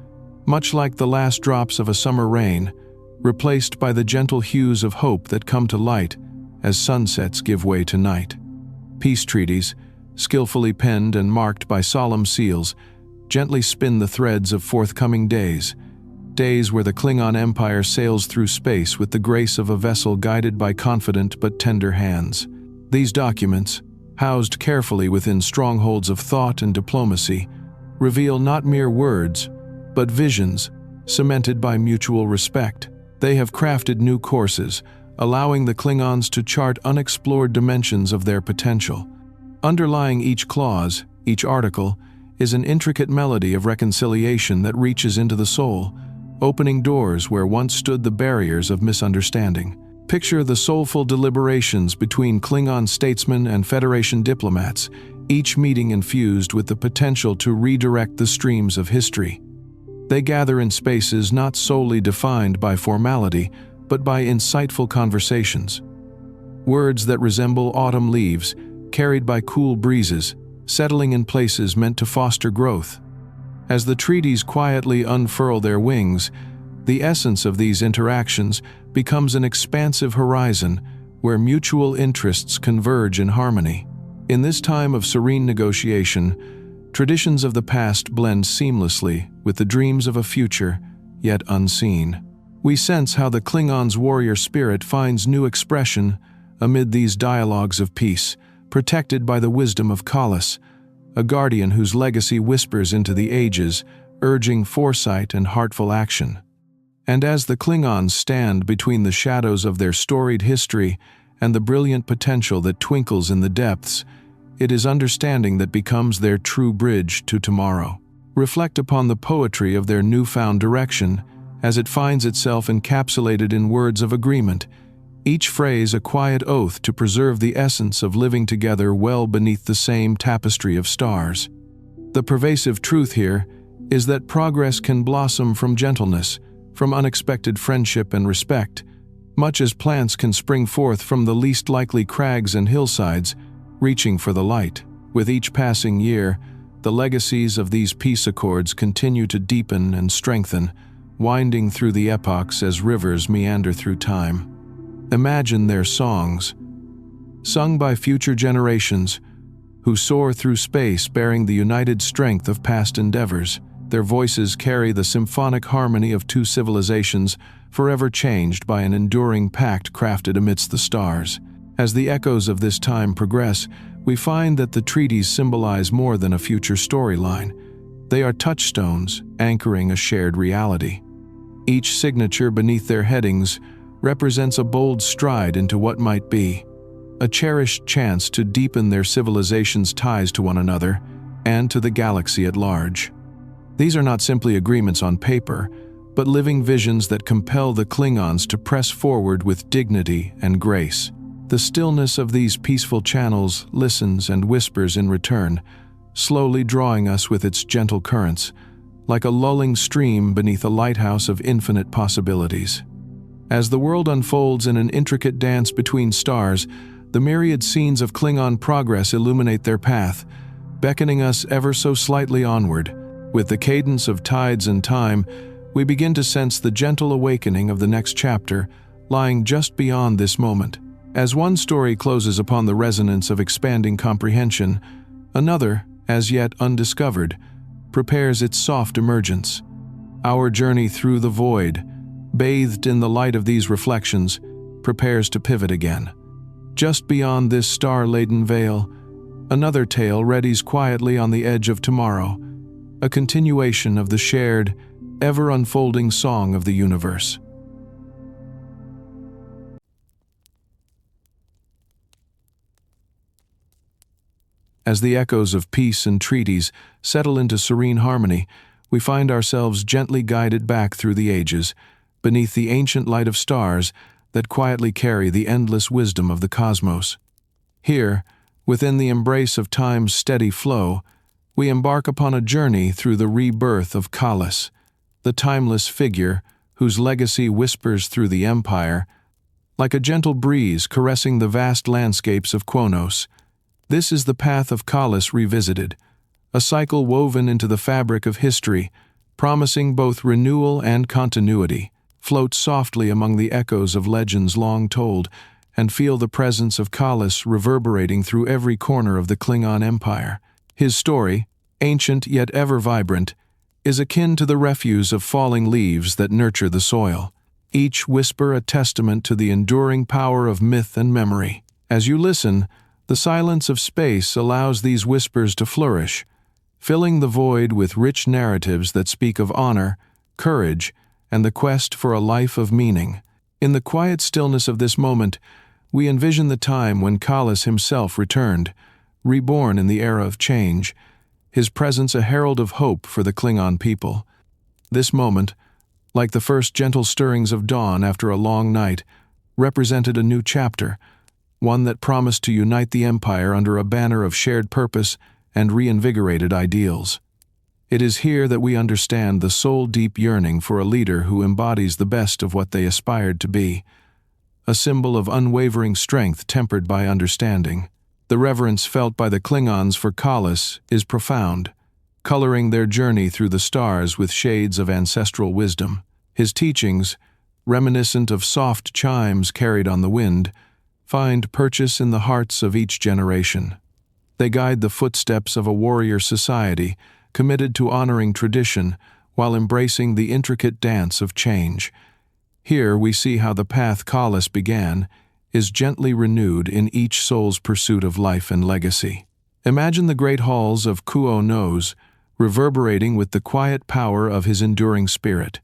much like the last drops of a summer rain, replaced by the gentle hues of hope that come to light as sunsets give way to night. Peace treaties, skillfully penned and marked by solemn seals, gently spin the threads of forthcoming days where the Klingon Empire sails through space with the grace of a vessel guided by confident but tender hands. These documents, housed carefully within strongholds of thought and diplomacy, reveal not mere words, but visions cemented by mutual respect. They have crafted new courses, allowing the Klingons to chart unexplored dimensions of their potential. Underlying each clause, each article, is an intricate melody of reconciliation that reaches into the soul, opening doors where once stood the barriers of misunderstanding. Picture the soulful deliberations between Klingon statesmen and Federation diplomats, each meeting infused with the potential to redirect the streams of history. They gather in spaces not solely defined by formality, but by insightful conversations. Words that resemble autumn leaves, carried by cool breezes, settling in places meant to foster growth. As the treaties quietly unfurl their wings, the essence of these interactions becomes an expansive horizon where mutual interests converge in harmony. In this time of serene negotiation, traditions of the past blend seamlessly with the dreams of a future yet unseen. We sense how the Klingons' warrior spirit finds new expression amid these dialogues of peace, protected by the wisdom of Kahless, a guardian whose legacy whispers into the ages, urging foresight and heartful action. And as the Klingons stand between the shadows of their storied history and the brilliant potential that twinkles in the depths, it is understanding that becomes their true bridge to tomorrow. Reflect upon the poetry of their newfound direction as it finds itself encapsulated in words of agreement, each phrase a quiet oath to preserve the essence of living together well beneath the same tapestry of stars. The pervasive truth here is that progress can blossom from gentleness, from unexpected friendship and respect, much as plants can spring forth from the least likely crags and hillsides, reaching for the light. With each passing year, the legacies of these peace accords continue to deepen and strengthen, winding through the epochs as rivers meander through time. Imagine their songs, sung by future generations, who soar through space bearing the united strength of past endeavors. Their voices carry the symphonic harmony of two civilizations, forever changed by an enduring pact crafted amidst the stars. As the echoes of this time progress, we find that the treaties symbolize more than a future storyline. They are touchstones anchoring a shared reality. Each signature beneath their headings represents a bold stride into what might be, a cherished chance to deepen their civilization's ties to one another and to the galaxy at large. These are not simply agreements on paper, but living visions that compel the Klingons to press forward with dignity and grace. The stillness of these peaceful channels listens and whispers in return, slowly drawing us with its gentle currents, like a lulling stream beneath a lighthouse of infinite possibilities. As the world unfolds in an intricate dance between stars, the myriad scenes of Klingon progress illuminate their path, beckoning us ever so slightly onward. With the cadence of tides and time, we begin to sense the gentle awakening of the next chapter, lying just beyond this moment. As one story closes upon the resonance of expanding comprehension, another, as yet undiscovered, prepares its soft emergence. Our journey through the void, bathed in the light of these reflections, prepares to pivot again. Just beyond this star-laden veil, another tale readies quietly on the edge of tomorrow, a continuation of the shared, ever-unfolding song of the universe. As the echoes of peace and treaties settle into serene harmony, we find ourselves gently guided back through the ages, beneath the ancient light of stars that quietly carry the endless wisdom of the cosmos. Here, within the embrace of time's steady flow, we embark upon a journey through the rebirth of Kahless, the timeless figure whose legacy whispers through the Empire, like a gentle breeze caressing the vast landscapes of Qo'noS. This is the path of Kahless revisited, a cycle woven into the fabric of history, promising both renewal and continuity. Float softly among the echoes of legends long told, and feel the presence of Kahless reverberating through every corner of the Klingon Empire. His story, ancient yet ever vibrant, is akin to the refuse of falling leaves that nurture the soil, each whisper a testament to the enduring power of myth and memory. As you listen, the silence of space allows these whispers to flourish, filling the void with rich narratives that speak of honor, courage, and the quest for a life of meaning. In the quiet stillness of this moment, we envision the time when Kahless himself returned, reborn in the era of change, his presence a herald of hope for the Klingon people. This moment, like the first gentle stirrings of dawn after a long night, represented a new chapter, one that promised to unite the Empire under a banner of shared purpose and reinvigorated ideals. It is here that we understand the soul-deep yearning for a leader who embodies the best of what they aspired to be, a symbol of unwavering strength tempered by understanding. The reverence felt by the Klingons for Kahless is profound, coloring their journey through the stars with shades of ancestral wisdom. His teachings, reminiscent of soft chimes carried on the wind, find purchase in the hearts of each generation. They guide the footsteps of a warrior society committed to honoring tradition while embracing the intricate dance of change. Here we see how the path Kahless began is gently renewed in each soul's pursuit of life and legacy. Imagine the great halls of Qo'noS reverberating with the quiet power of his enduring spirit,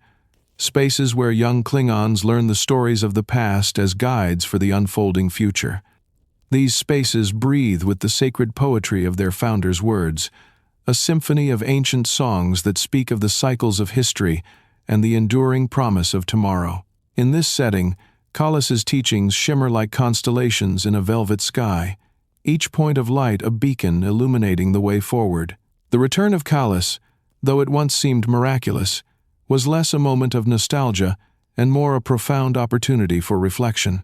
spaces where young Klingons learn the stories of the past as guides for the unfolding future. These spaces breathe with the sacred poetry of their founders' words, a symphony of ancient songs that speak of the cycles of history and the enduring promise of tomorrow. In this setting, Kahless's teachings shimmer like constellations in a velvet sky, each point of light a beacon illuminating the way forward. The return of Kahless, though it once seemed miraculous, was less a moment of nostalgia and more a profound opportunity for reflection.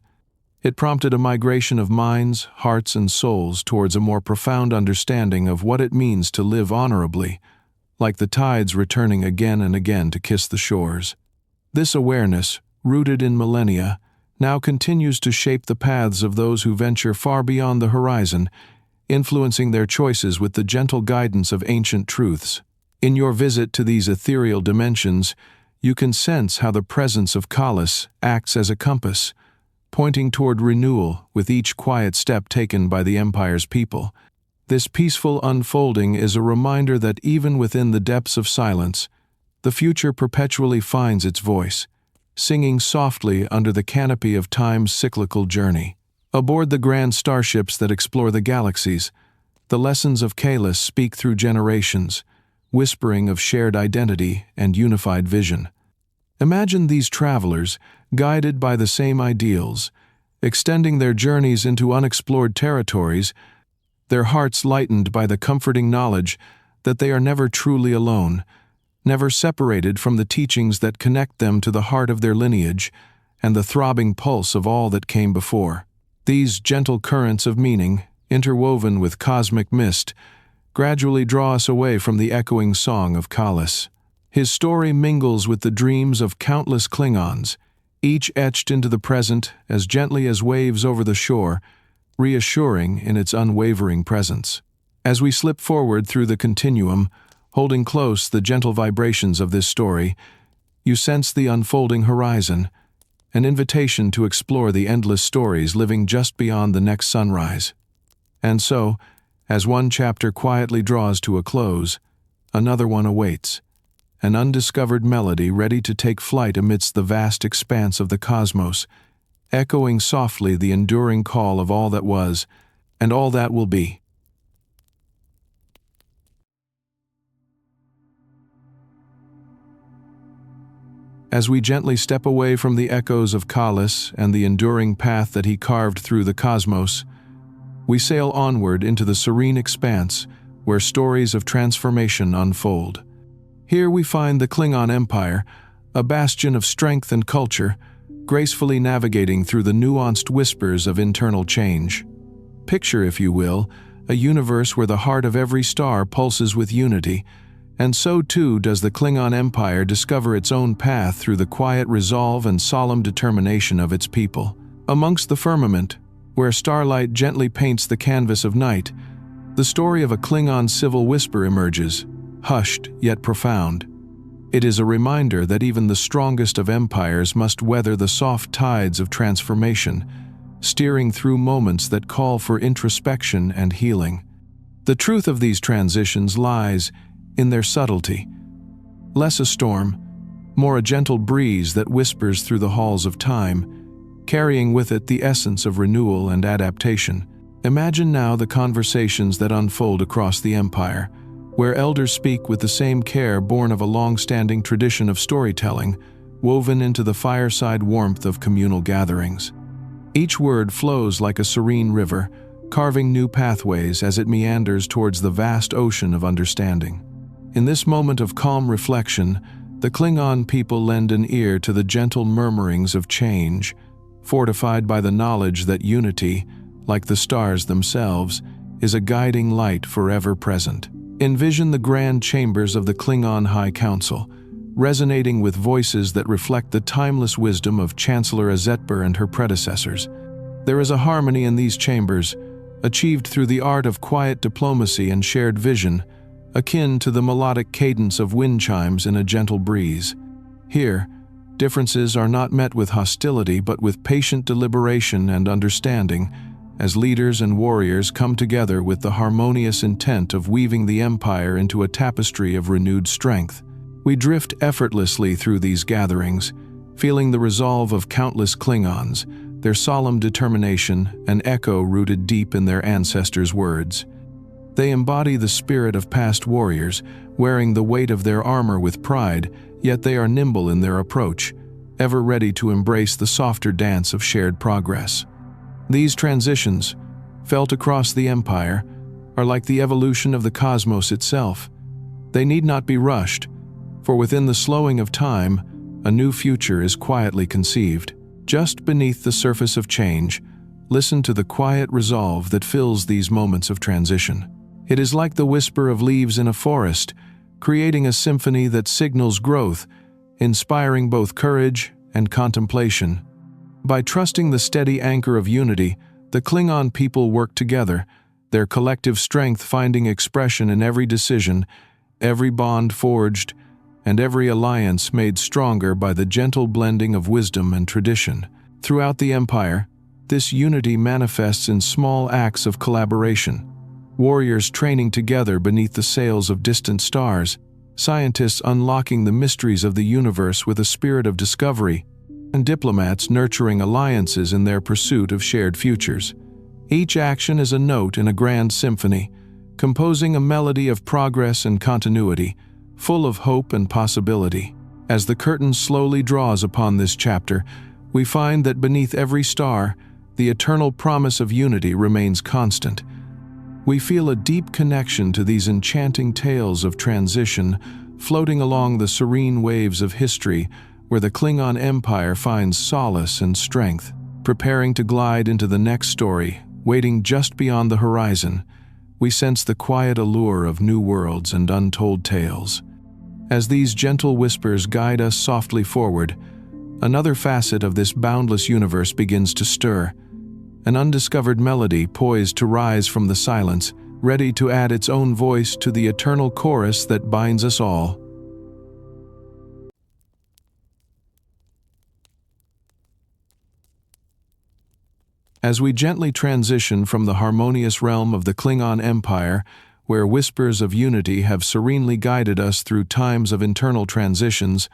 It prompted a migration of minds, hearts, and souls towards a more profound understanding of what it means to live honorably, like the tides returning again and again to kiss the shores. This awareness, rooted in millennia, now continues to shape the paths of those who venture far beyond the horizon, influencing their choices with the gentle guidance of ancient truths. In your visit to these ethereal dimensions, you can sense how the presence of Kahless acts as a compass, pointing toward renewal with each quiet step taken by the Empire's people. This peaceful unfolding is a reminder that even within the depths of silence, the future perpetually finds its voice, singing softly under the canopy of time's cyclical journey. Aboard the grand starships that explore the galaxies, the lessons of Kahless speak through generations, whispering of shared identity and unified vision. Imagine these travelers, guided by the same ideals, extending their journeys into unexplored territories, their hearts lightened by the comforting knowledge that they are never truly alone, never separated from the teachings that connect them to the heart of their lineage and the throbbing pulse of all that came before. These gentle currents of meaning, interwoven with cosmic mist, gradually draw us away from the echoing song of Kahless. His story mingles with the dreams of countless Klingons, each etched into the present as gently as waves over the shore, reassuring in its unwavering presence. As we slip forward through the continuum, holding close the gentle vibrations of this story, you sense the unfolding horizon, an invitation to explore the endless stories living just beyond the next sunrise. And so, as one chapter quietly draws to a close, another one awaits, an undiscovered melody ready to take flight amidst the vast expanse of the cosmos, echoing softly the enduring call of all that was and all that will be. As we gently step away from the echoes of Kahless and the enduring path that he carved through the cosmos, we sail onward into the serene expanse where stories of transformation unfold. Here we find the Klingon Empire, a bastion of strength and culture, gracefully navigating through the nuanced whispers of internal change. Picture, if you will, a universe where the heart of every star pulses with unity, and so too does the Klingon Empire discover its own path through the quiet resolve and solemn determination of its people. Amongst the firmament, where starlight gently paints the canvas of night, the story of a Klingon civil whisper emerges, hushed yet profound. It is a reminder that even the strongest of empires must weather the soft tides of transformation, steering through moments that call for introspection and healing. The truth of these transitions lies in their subtlety. Less a storm, more a gentle breeze that whispers through the halls of time, carrying with it the essence of renewal and adaptation. Imagine now the conversations that unfold across the Empire, where elders speak with the same care born of a long-standing tradition of storytelling, woven into the fireside warmth of communal gatherings. Each word flows like a serene river, carving new pathways as it meanders towards the vast ocean of understanding. In this moment of calm reflection, the Klingon people lend an ear to the gentle murmurings of change, fortified by the knowledge that unity, like the stars themselves, is a guiding light forever present. Envision the grand chambers of the Klingon High Council, resonating with voices that reflect the timeless wisdom of Chancellor Azetber and her predecessors. There is a harmony in these chambers, achieved through the art of quiet diplomacy and shared vision, akin to the melodic cadence of wind chimes in a gentle breeze. Here, differences are not met with hostility but with patient deliberation and understanding, as leaders and warriors come together with the harmonious intent of weaving the Empire into a tapestry of renewed strength. We drift effortlessly through these gatherings, feeling the resolve of countless Klingons, their solemn determination, an echo rooted deep in their ancestors' words. They embody the spirit of past warriors, wearing the weight of their armor with pride, yet they are nimble in their approach, ever ready to embrace the softer dance of shared progress. These transitions, felt across the Empire, are like the evolution of the cosmos itself. They need not be rushed, for within the slowing of time, a new future is quietly conceived. Just beneath the surface of change, listen to the quiet resolve that fills these moments of transition. It is like the whisper of leaves in a forest, creating a symphony that signals growth, inspiring both courage and contemplation. By trusting the steady anchor of unity, the Klingon people work together, their collective strength finding expression in every decision, every bond forged, and every alliance made stronger by the gentle blending of wisdom and tradition. Throughout the Empire, this unity manifests in small acts of collaboration. Warriors training together beneath the sails of distant stars, scientists unlocking the mysteries of the universe with a spirit of discovery, and diplomats nurturing alliances in their pursuit of shared futures. Each action is a note in a grand symphony, composing a melody of progress and continuity, full of hope and possibility. As the curtain slowly draws upon this chapter, we find that beneath every star, the eternal promise of unity remains constant. We feel a deep connection to these enchanting tales of transition, floating along the serene waves of history, where the Klingon Empire finds solace and strength. Preparing to glide into the next story, waiting just beyond the horizon, we sense the quiet allure of new worlds and untold tales. As these gentle whispers guide us softly forward, another facet of this boundless universe begins to stir, an undiscovered melody poised to rise from the silence, ready to add its own voice to the eternal chorus that binds us all. As we gently transition from the harmonious realm of the Klingon Empire, where whispers of unity have serenely guided us through times of internal transitions,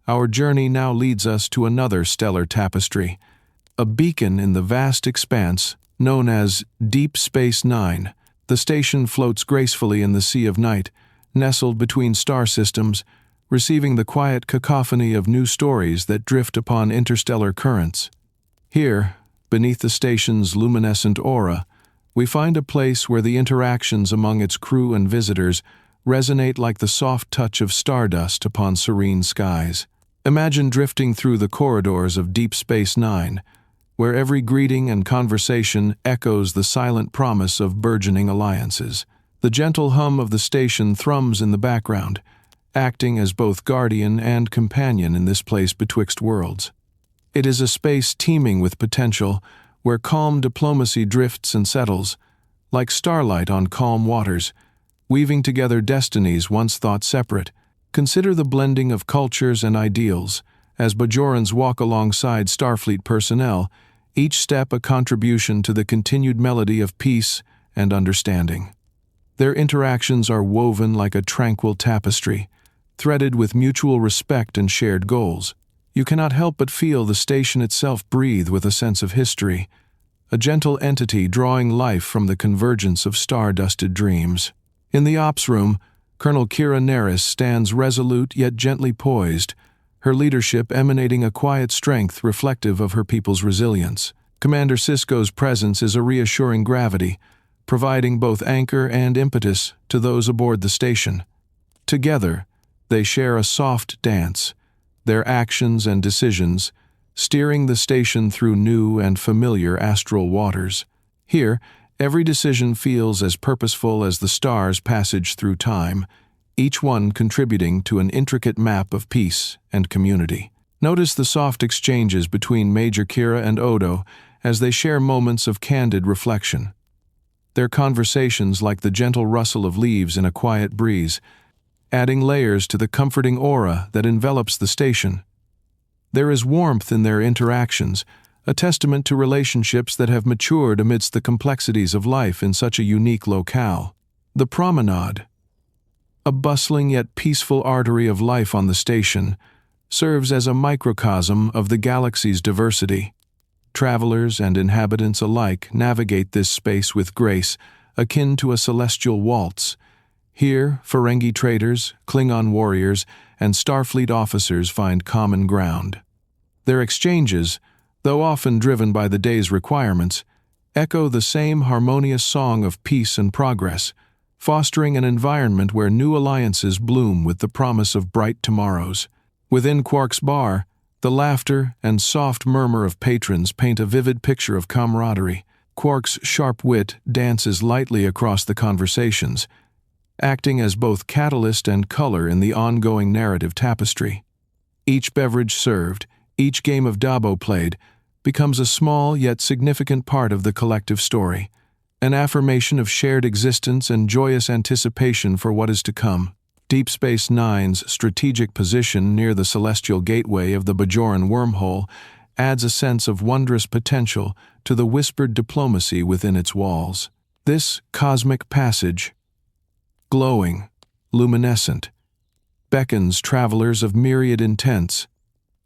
our journey now leads us to another stellar tapestry, a beacon in the vast expanse known as Deep Space Nine. The station floats gracefully in the sea of night, nestled between star systems, receiving the quiet cacophony of new stories that drift upon interstellar currents. Here, beneath the station's luminescent aura, we find a place where the interactions among its crew and visitors resonate like the soft touch of stardust upon serene skies. Imagine drifting through the corridors of Deep Space Nine, where every greeting and conversation echoes the silent promise of burgeoning alliances. The gentle hum of the station thrums in the background, acting as both guardian and companion in this place betwixt worlds. It is a space teeming with potential, where calm diplomacy drifts and settles, like starlight on calm waters, weaving together destinies once thought separate. Consider the blending of cultures and ideals, as Bajorans walk alongside Starfleet personnel, each step a contribution to the continued melody of peace and understanding. Their interactions are woven like a tranquil tapestry, threaded with mutual respect and shared goals. you cannot help but feel the station itself breathe with a sense of history, a gentle entity drawing life from the convergence of star-dusted dreams. In the ops room, Colonel Kira Nerys stands resolute yet gently poised, her leadership emanating a quiet strength reflective of her people's resilience. Commander Sisko's presence is a reassuring gravity, providing both anchor and impetus to those aboard the station. Together, they share a soft dance, their actions and decisions steering the station through new and familiar astral waters. Here, every decision feels as purposeful as the stars' passage through time, each one contributing to an intricate map of peace and community. Notice the soft exchanges between Major Kira and Odo as they share moments of candid reflection. Their conversations like the gentle rustle of leaves in a quiet breeze, adding layers to the comforting aura that envelops the station. There is warmth in their interactions, a testament to relationships that have matured amidst the complexities of life in such a unique locale. The promenade, a bustling yet peaceful artery of life on the station, serves as a microcosm of the galaxy's diversity. Travelers and inhabitants alike navigate this space with grace, akin to a celestial waltz. Here, Ferengi traders, Klingon warriors, and Starfleet officers find common ground. Their exchanges, though often driven by the day's requirements, echo the same harmonious song of peace and progress, fostering an environment where new alliances bloom with the promise of bright tomorrows. Within Quark's bar, the laughter and soft murmur of patrons paint a vivid picture of camaraderie. Quark's sharp wit dances lightly across the conversations, acting as both catalyst and color in the ongoing narrative tapestry. Each beverage served, each game of Dabo played, becomes a small yet significant part of the collective story, an affirmation of shared existence and joyous anticipation for what is to come. Deep Space Nine's strategic position near the celestial gateway of the Bajoran wormhole adds a sense of wondrous potential to the whispered diplomacy within its walls. This cosmic passage, glowing, luminescent, beckons travelers of myriad intents,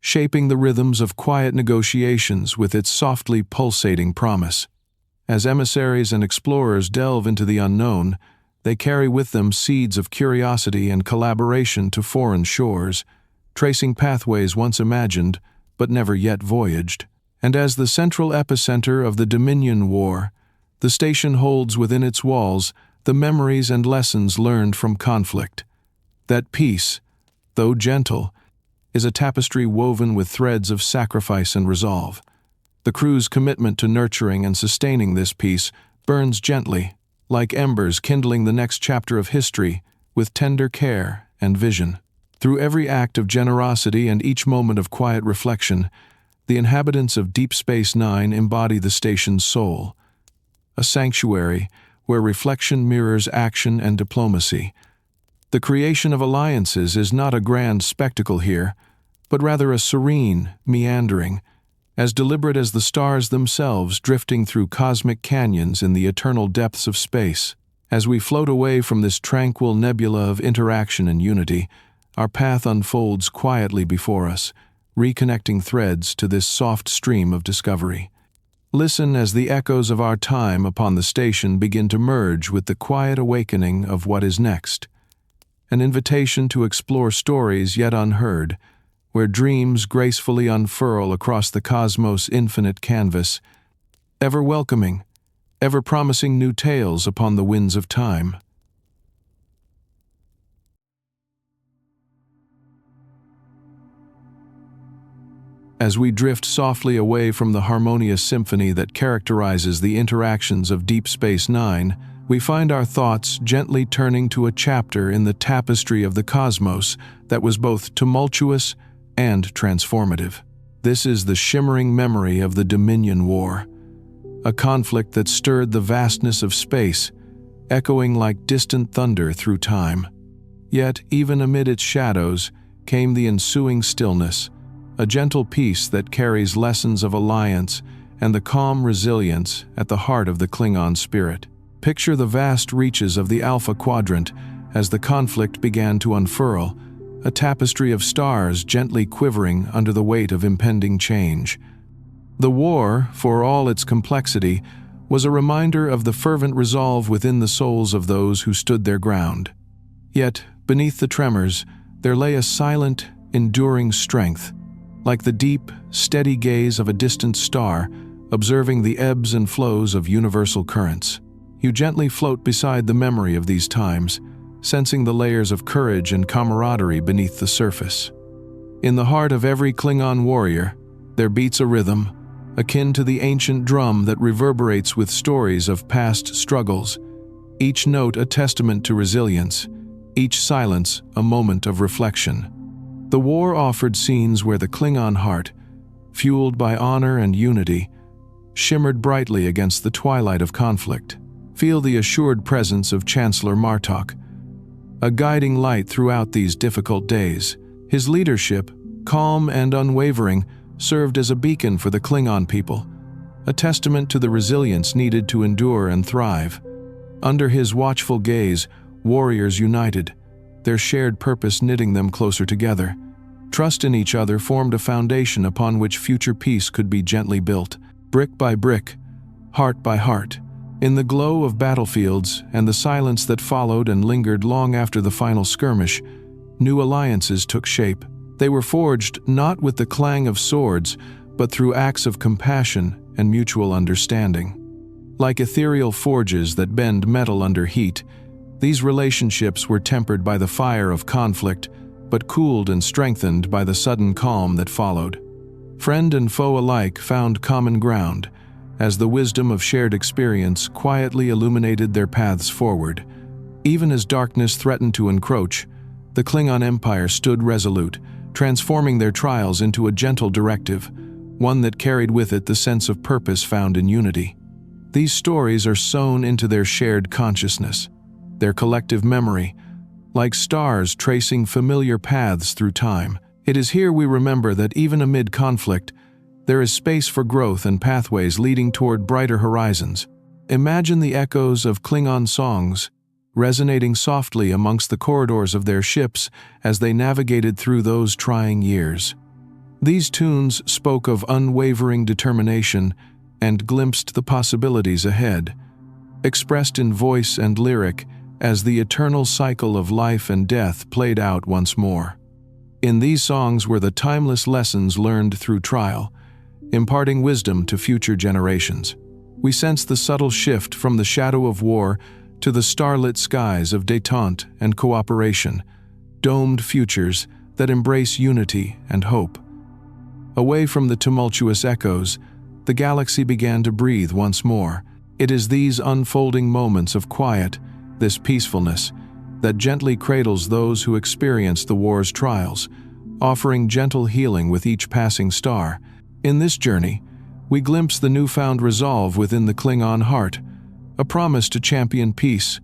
shaping the rhythms of quiet negotiations with its softly pulsating promise. As emissaries and explorers delve into the unknown, they carry with them seeds of curiosity and collaboration to foreign shores, tracing pathways once imagined but never yet voyaged. And as the central epicenter of the Dominion War, the station holds within its walls the memories and lessons learned from conflict. That peace, though gentle, is a tapestry woven with threads of sacrifice and resolve. The crew's commitment to nurturing and sustaining this peace burns gently, like embers kindling the next chapter of history with tender care and vision. Through every act of generosity and each moment of quiet reflection, the inhabitants of Deep Space Nine embody the station's soul, a sanctuary where reflection mirrors action and diplomacy. The creation of alliances is not a grand spectacle here, but rather a serene, meandering, as deliberate as the stars themselves drifting through cosmic canyons in the eternal depths of space. As we float away from this tranquil nebula of interaction and unity, our path unfolds quietly before us, reconnecting threads to this soft stream of discovery. Listen as the echoes of our time upon the station begin to merge with the quiet awakening of what is next. An invitation to explore stories yet unheard, where dreams gracefully unfurl across the cosmos' infinite canvas, ever welcoming, ever promising new tales upon the winds of time. As we drift softly away from the harmonious symphony that characterizes the interactions of Deep Space Nine, we find our thoughts gently turning to a chapter in the tapestry of the cosmos that was both tumultuous and transformative. This is the shimmering memory of the Dominion War, a conflict that stirred the vastness of space, echoing like distant thunder through time. Yet, even amid its shadows, came the ensuing stillness, a gentle peace that carries lessons of alliance and the calm resilience at the heart of the Klingon spirit. Picture the vast reaches of the Alpha Quadrant as the conflict began to unfurl, a tapestry of stars gently quivering under the weight of impending change. The war, for all its complexity, was a reminder of the fervent resolve within the souls of those who stood their ground. Yet, beneath the tremors, there lay a silent, enduring strength, like the deep, steady gaze of a distant star, observing the ebbs and flows of universal currents. You gently float beside the memory of these times, sensing the layers of courage and camaraderie beneath the surface. In the heart of every Klingon warrior, there beats a rhythm, akin to the ancient drum that reverberates with stories of past struggles, each note a testament to resilience, each silence a moment of reflection. The war offered scenes where the Klingon heart, fueled by honor and unity, shimmered brightly against the twilight of conflict. Feel the assured presence of Chancellor Martok, a guiding light throughout these difficult days. His leadership, calm and unwavering, served as a beacon for the Klingon people, a testament to the resilience needed to endure and thrive. Under his watchful gaze, warriors united, their shared purpose knitting them closer together. Trust in each other formed a foundation upon which future peace could be gently built, brick by brick, heart by heart. In the glow of battlefields and the silence that followed and lingered long after the final skirmish, new alliances took shape. They were forged not with the clang of swords, but through acts of compassion and mutual understanding. Like ethereal forges that bend metal under heat, these relationships were tempered by the fire of conflict, but cooled and strengthened by the sudden calm that followed. Friend and foe alike found common ground, as the wisdom of shared experience quietly illuminated their paths forward. Even as darkness threatened to encroach, the Klingon Empire stood resolute, transforming their trials into a gentle directive, one that carried with it the sense of purpose found in unity. These stories are sewn into their shared consciousness, their collective memory, like stars tracing familiar paths through time. It is here we remember that even amid conflict, there is space for growth and pathways leading toward brighter horizons. Imagine the echoes of Klingon songs, resonating softly amongst the corridors of their ships as they navigated through those trying years. These tunes spoke of unwavering determination and glimpsed the possibilities ahead, expressed in voice and lyric as the eternal cycle of life and death played out once more. In these songs were the timeless lessons learned through trial, imparting wisdom to future generations. We sense the subtle shift from the shadow of war to the starlit skies of détente and cooperation, domed futures that embrace unity and hope. Away from the tumultuous echoes, the galaxy began to breathe once more. It is these unfolding moments of quiet, this peacefulness, that gently cradles those who experience the war's trials, offering gentle healing with each passing star. In this journey, we glimpse the newfound resolve within the Klingon heart, a promise to champion peace,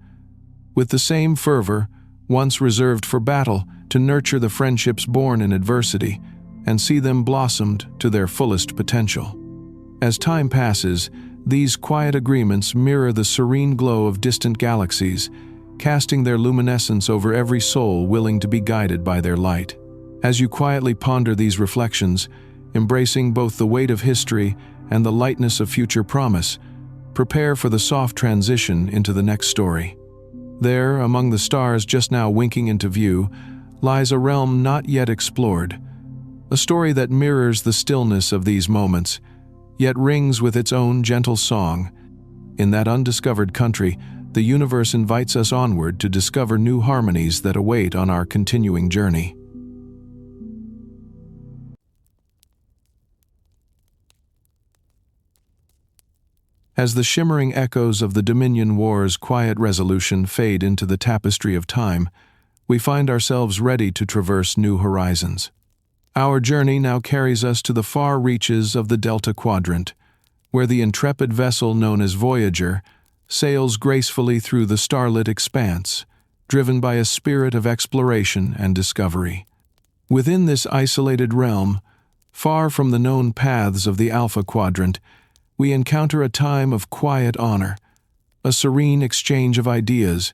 with the same fervor, once reserved for battle, to nurture the friendships born in adversity and see them blossomed to their fullest potential. As time passes, these quiet agreements mirror the serene glow of distant galaxies, casting their luminescence over every soul willing to be guided by their light. As you quietly ponder these reflections, embracing both the weight of history and the lightness of future promise, prepare for the soft transition into the next story. There, among the stars just now winking into view, lies a realm not yet explored, a story that mirrors the stillness of these moments, yet rings with its own gentle song. In that undiscovered country, the universe invites us onward to discover new harmonies that await on our continuing journey. As the shimmering echoes of the Dominion War's quiet resolution fade into the tapestry of time, we find ourselves ready to traverse new horizons. Our journey now carries us to the far reaches of the Delta Quadrant, where the intrepid vessel known as Voyager sails gracefully through the starlit expanse, driven by a spirit of exploration and discovery. Within this isolated realm, far from the known paths of the Alpha Quadrant, we encounter a time of quiet honor, a serene exchange of ideas,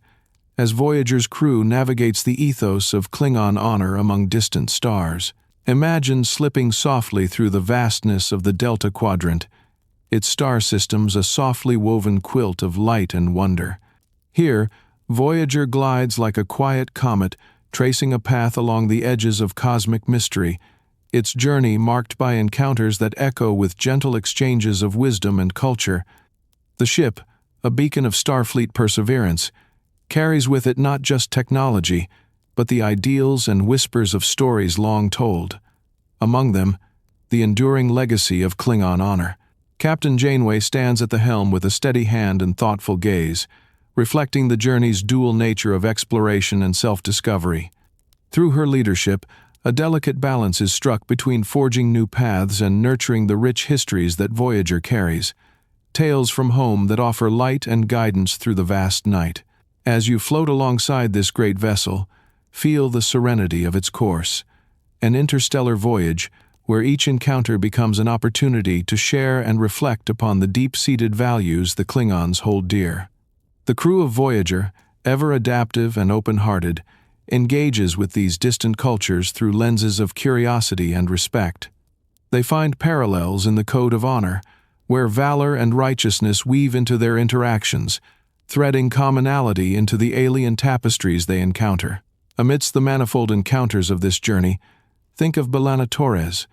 as Voyager's crew navigates the ethos of Klingon honor among distant stars. Imagine slipping softly through the vastness of the Delta Quadrant, its star systems a softly woven quilt of light and wonder. Here, Voyager glides like a quiet comet, tracing a path along the edges of cosmic mystery, its journey marked by encounters that echo with gentle exchanges of wisdom and culture. The ship, a beacon of Starfleet perseverance, carries with it not just technology, but the ideals and whispers of stories long told. Among them, the enduring legacy of Klingon honor. Captain Janeway stands at the helm with a steady hand and thoughtful gaze, reflecting the journey's dual nature of exploration and self-discovery. Through her leadership, a delicate balance is struck between forging new paths and nurturing the rich histories that Voyager carries, tales from home that offer light and guidance through the vast night. As you float alongside this great vessel, feel the serenity of its course, an interstellar voyage where each encounter becomes an opportunity to share and reflect upon the deep-seated values the Klingons hold dear. The crew of Voyager, ever adaptive and open-hearted, engages with these distant cultures through lenses of curiosity and respect. They find parallels in the code of honor, where valor and righteousness weave into their interactions, threading commonality into the alien tapestries they encounter. Amidst the manifold encounters of this journey, think of B'Elanna Torres,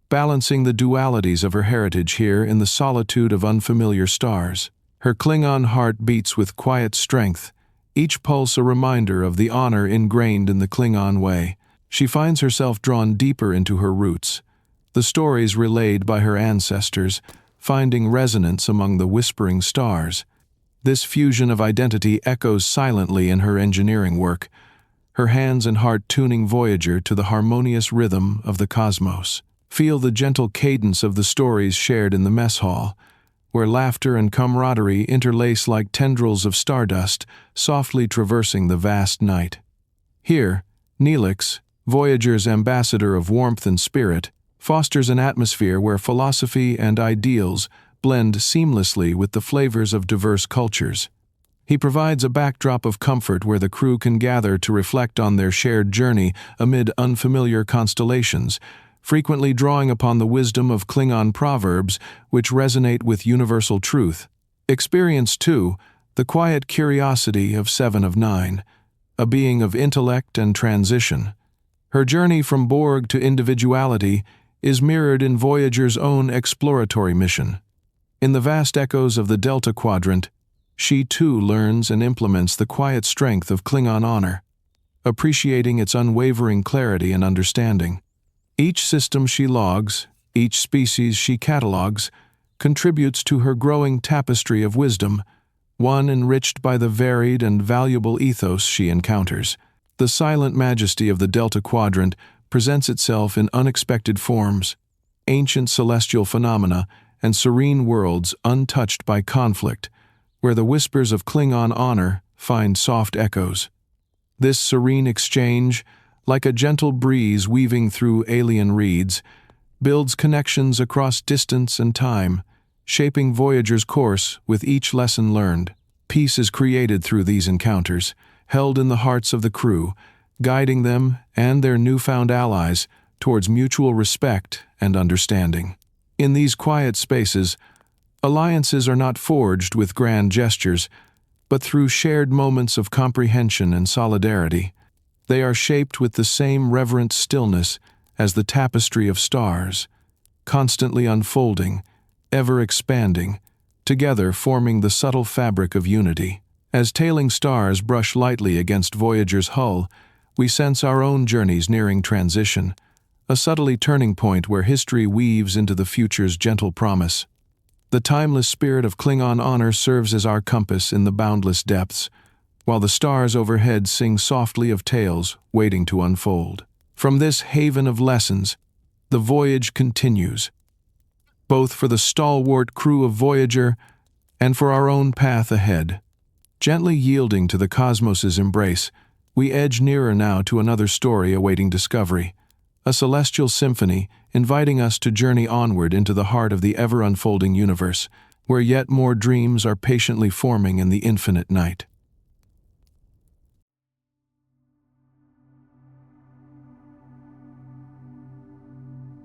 balancing the dualities of her heritage here in the solitude of unfamiliar stars. Her Klingon heart beats with quiet strength, each pulse a reminder of the honor ingrained in the Klingon way. She finds herself drawn deeper into her roots, the stories relayed by her ancestors, finding resonance among the whispering stars. This fusion of identity echoes silently in her engineering work, her hands and heart tuning Voyager to the harmonious rhythm of the cosmos. Feel the gentle cadence of the stories shared in the mess hall, where laughter and camaraderie interlace like tendrils of stardust, softly traversing the vast night. Here, Neelix, Voyager's ambassador of warmth and spirit, fosters an atmosphere where philosophy and ideals blend seamlessly with the flavors of diverse cultures. He provides a backdrop of comfort where the crew can gather to reflect on their shared journey amid unfamiliar constellations, frequently drawing upon the wisdom of Klingon proverbs which resonate with universal truth. Experience, too, the quiet curiosity of Seven of Nine, a being of intellect and transition. Her journey from Borg to individuality is mirrored in Voyager's own exploratory mission. In the vast echoes of the Delta Quadrant, she too learns and implements the quiet strength of Klingon honor, appreciating its unwavering clarity and understanding. Each system she logs, each species she catalogs, contributes to her growing tapestry of wisdom, one enriched by the varied and valuable ethos she encounters. The silent majesty of the Delta Quadrant presents itself in unexpected forms, ancient celestial phenomena and serene worlds untouched by conflict, where the whispers of Klingon honor find soft echoes. This serene exchange, like a gentle breeze weaving through alien reeds, builds connections across distance and time, shaping Voyager's course with each lesson learned. Peace is created through these encounters, held in the hearts of the crew, guiding them and their newfound allies towards mutual respect and understanding. In these quiet spaces, alliances are not forged with grand gestures, but through shared moments of comprehension and solidarity. They are shaped with the same reverent stillness as the tapestry of stars, constantly unfolding, ever expanding, together forming the subtle fabric of unity. As tailing stars brush lightly against Voyager's hull, we sense our own journeys nearing transition, a subtly turning point where history weaves into the future's gentle promise. The timeless spirit of Klingon honor serves as our compass in the boundless depths, while the stars overhead sing softly of tales waiting to unfold. From this haven of lessons, the voyage continues, both for the stalwart crew of Voyager and for our own path ahead. Gently yielding to the cosmos's embrace, we edge nearer now to another story awaiting discovery, a celestial symphony inviting us to journey onward into the heart of the ever-unfolding universe, where yet more dreams are patiently forming in the infinite night.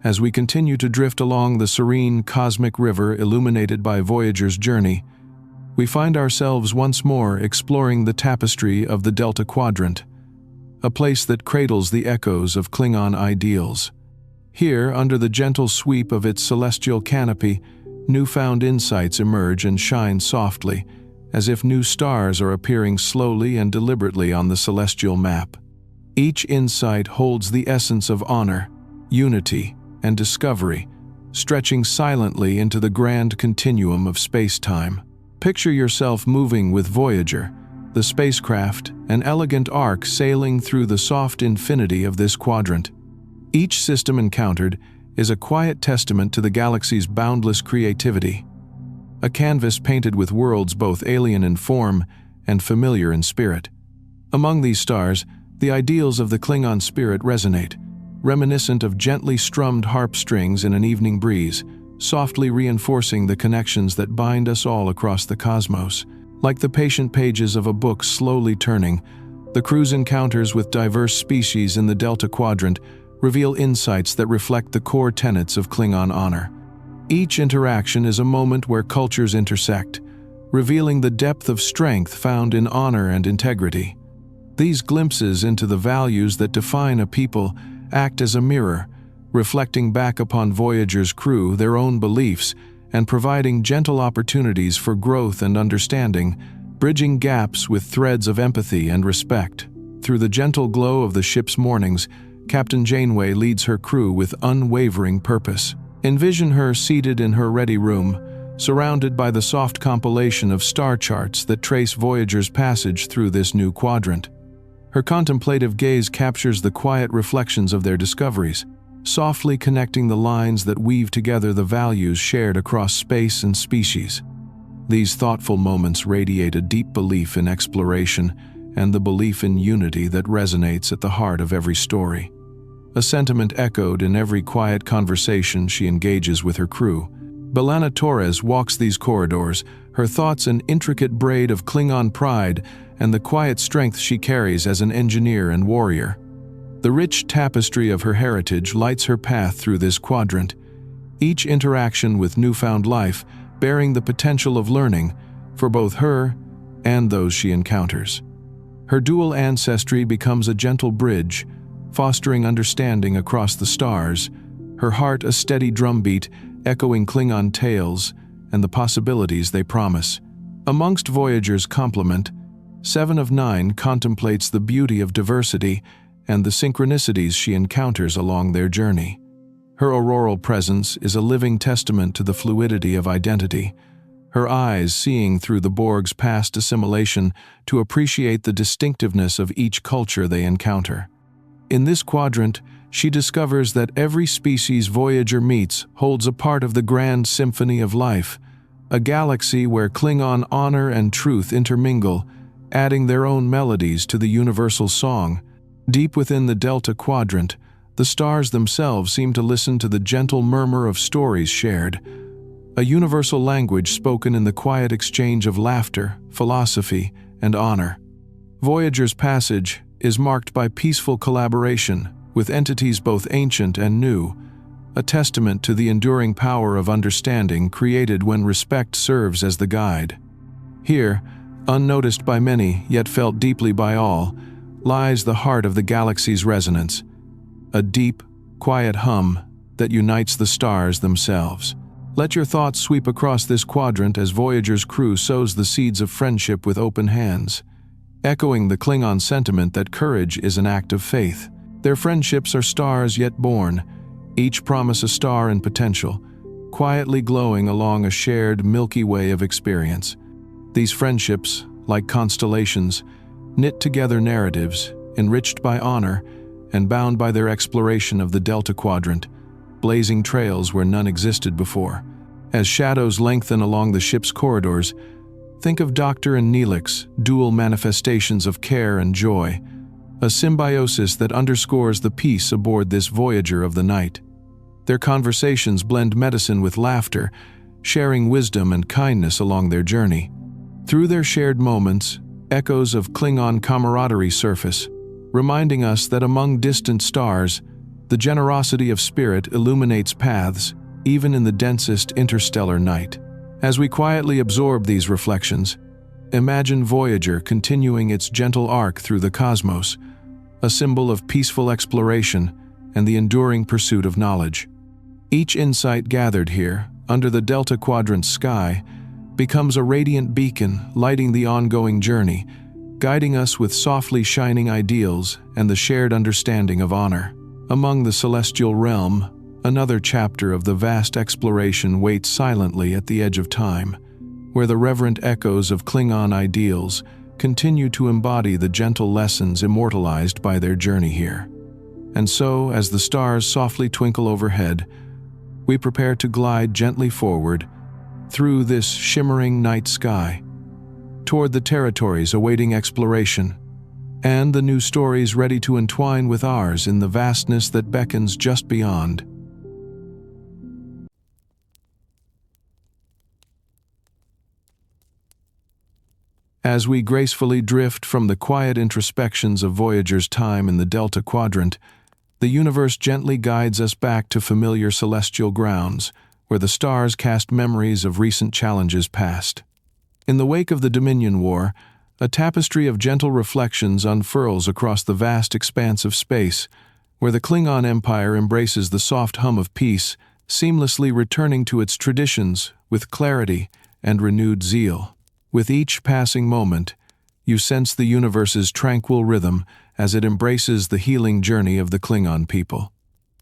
As we continue to drift along the serene cosmic river illuminated by Voyager's journey, we find ourselves once more exploring the tapestry of the Delta Quadrant, a place that cradles the echoes of Klingon ideals. Here, under the gentle sweep of its celestial canopy, newfound insights emerge and shine softly, as if new stars are appearing slowly and deliberately on the celestial map. Each insight holds the essence of honor, unity, and discovery, stretching silently into the grand continuum of space-time. Picture yourself moving with Voyager, the spacecraft, an elegant arc sailing through the soft infinity of this quadrant. Each system encountered is a quiet testament to the galaxy's boundless creativity, a canvas painted with worlds both alien in form and familiar in spirit. Among these stars, the ideals of the Klingon spirit resonate, reminiscent of gently strummed harp strings in an evening breeze, softly reinforcing the connections that bind us all across the cosmos. Like the patient pages of a book slowly turning, the crew's encounters with diverse species in the Delta Quadrant reveal insights that reflect the core tenets of Klingon honor. Each interaction is a moment where cultures intersect, revealing the depth of strength found in honor and integrity. These glimpses into the values that define a people act as a mirror, reflecting back upon Voyager's crew their own beliefs and providing gentle opportunities for growth and understanding, bridging gaps with threads of empathy and respect. Through the gentle glow of the ship's mornings, Captain Janeway leads her crew with unwavering purpose. Envision her seated in her ready room, surrounded by the soft compilation of star charts that trace Voyager's passage through this new quadrant. Her contemplative gaze captures the quiet reflections of their discoveries, softly connecting the lines that weave together the values shared across space and species. These thoughtful moments radiate a deep belief in exploration and the belief in unity that resonates at the heart of every story. A sentiment echoed in every quiet conversation she engages with her crew. B'Elanna Torres walks these corridors, her thoughts an intricate braid of Klingon pride and the quiet strength she carries as an engineer and warrior. The rich tapestry of her heritage lights her path through this quadrant, each interaction with newfound life bearing the potential of learning for both her and those she encounters. Her dual ancestry becomes a gentle bridge, fostering understanding across the stars, her heart a steady drumbeat echoing Klingon tales and the possibilities they promise. Amongst Voyager's complement, 7 of 9 contemplates the beauty of diversity and the synchronicities she encounters along their journey. Her auroral presence is a living testament to the fluidity of identity, her eyes seeing through the Borg's past assimilation to appreciate the distinctiveness of each culture they encounter. In this quadrant, she discovers that every species Voyager meets holds a part of the grand symphony of life, a galaxy where Klingon honor and truth intermingle, adding their own melodies to the universal song. Deep within the Delta Quadrant, the stars themselves seem to listen to the gentle murmur of stories shared, a universal language spoken in the quiet exchange of laughter, philosophy, and honor. Voyager's passage is marked by peaceful collaboration with entities both ancient and new, a testament to the enduring power of understanding created when respect serves as the guide. Here, unnoticed by many yet felt deeply by all, lies the heart of the galaxy's resonance, a deep, quiet hum that unites the stars themselves. Let your thoughts sweep across this quadrant as Voyager's crew sows the seeds of friendship with open hands, echoing the Klingon sentiment that courage is an act of faith. Their friendships are stars yet born, each promise a star in potential, quietly glowing along a shared Milky Way of experience. These friendships, like constellations, knit together narratives, enriched by honor and bound by their exploration of the Delta Quadrant, blazing trails where none existed before. As shadows lengthen along the ship's corridors, think of Doctor and Neelix, dual manifestations of care and joy, a symbiosis that underscores the peace aboard this Voyager of the night. Their conversations blend medicine with laughter, sharing wisdom and kindness along their journey. Through their shared moments, echoes of Klingon camaraderie surface, reminding us that among distant stars, The generosity of spirit illuminates paths, even in the densest interstellar night. As we quietly absorb these reflections, imagine Voyager continuing its gentle arc through the cosmos, a symbol of peaceful exploration and the enduring pursuit of knowledge. Each insight gathered here, under the Delta Quadrant's sky, becomes a radiant beacon lighting the ongoing journey, guiding us with softly shining ideals and the shared understanding of honor. Among the celestial realm, another chapter of the vast exploration waits silently at the edge of time, where the reverent echoes of Klingon ideals continue to embody the gentle lessons immortalized by their journey here. And so, as the stars softly twinkle overhead, we prepare to glide gently forward through this shimmering night sky, toward the territories awaiting exploration, and the new stories ready to entwine with ours in the vastness that beckons just beyond. As we gracefully drift from the quiet introspections of Voyager's time in the Delta Quadrant, the universe gently guides us back to familiar celestial grounds, where the stars cast memories of recent challenges past. In the wake of the Dominion War, a tapestry of gentle reflections unfurls across the vast expanse of space, where the Klingon Empire embraces the soft hum of peace, seamlessly returning to its traditions with clarity and renewed zeal. With each passing moment, you sense the universe's tranquil rhythm as it embraces the healing journey of the Klingon people.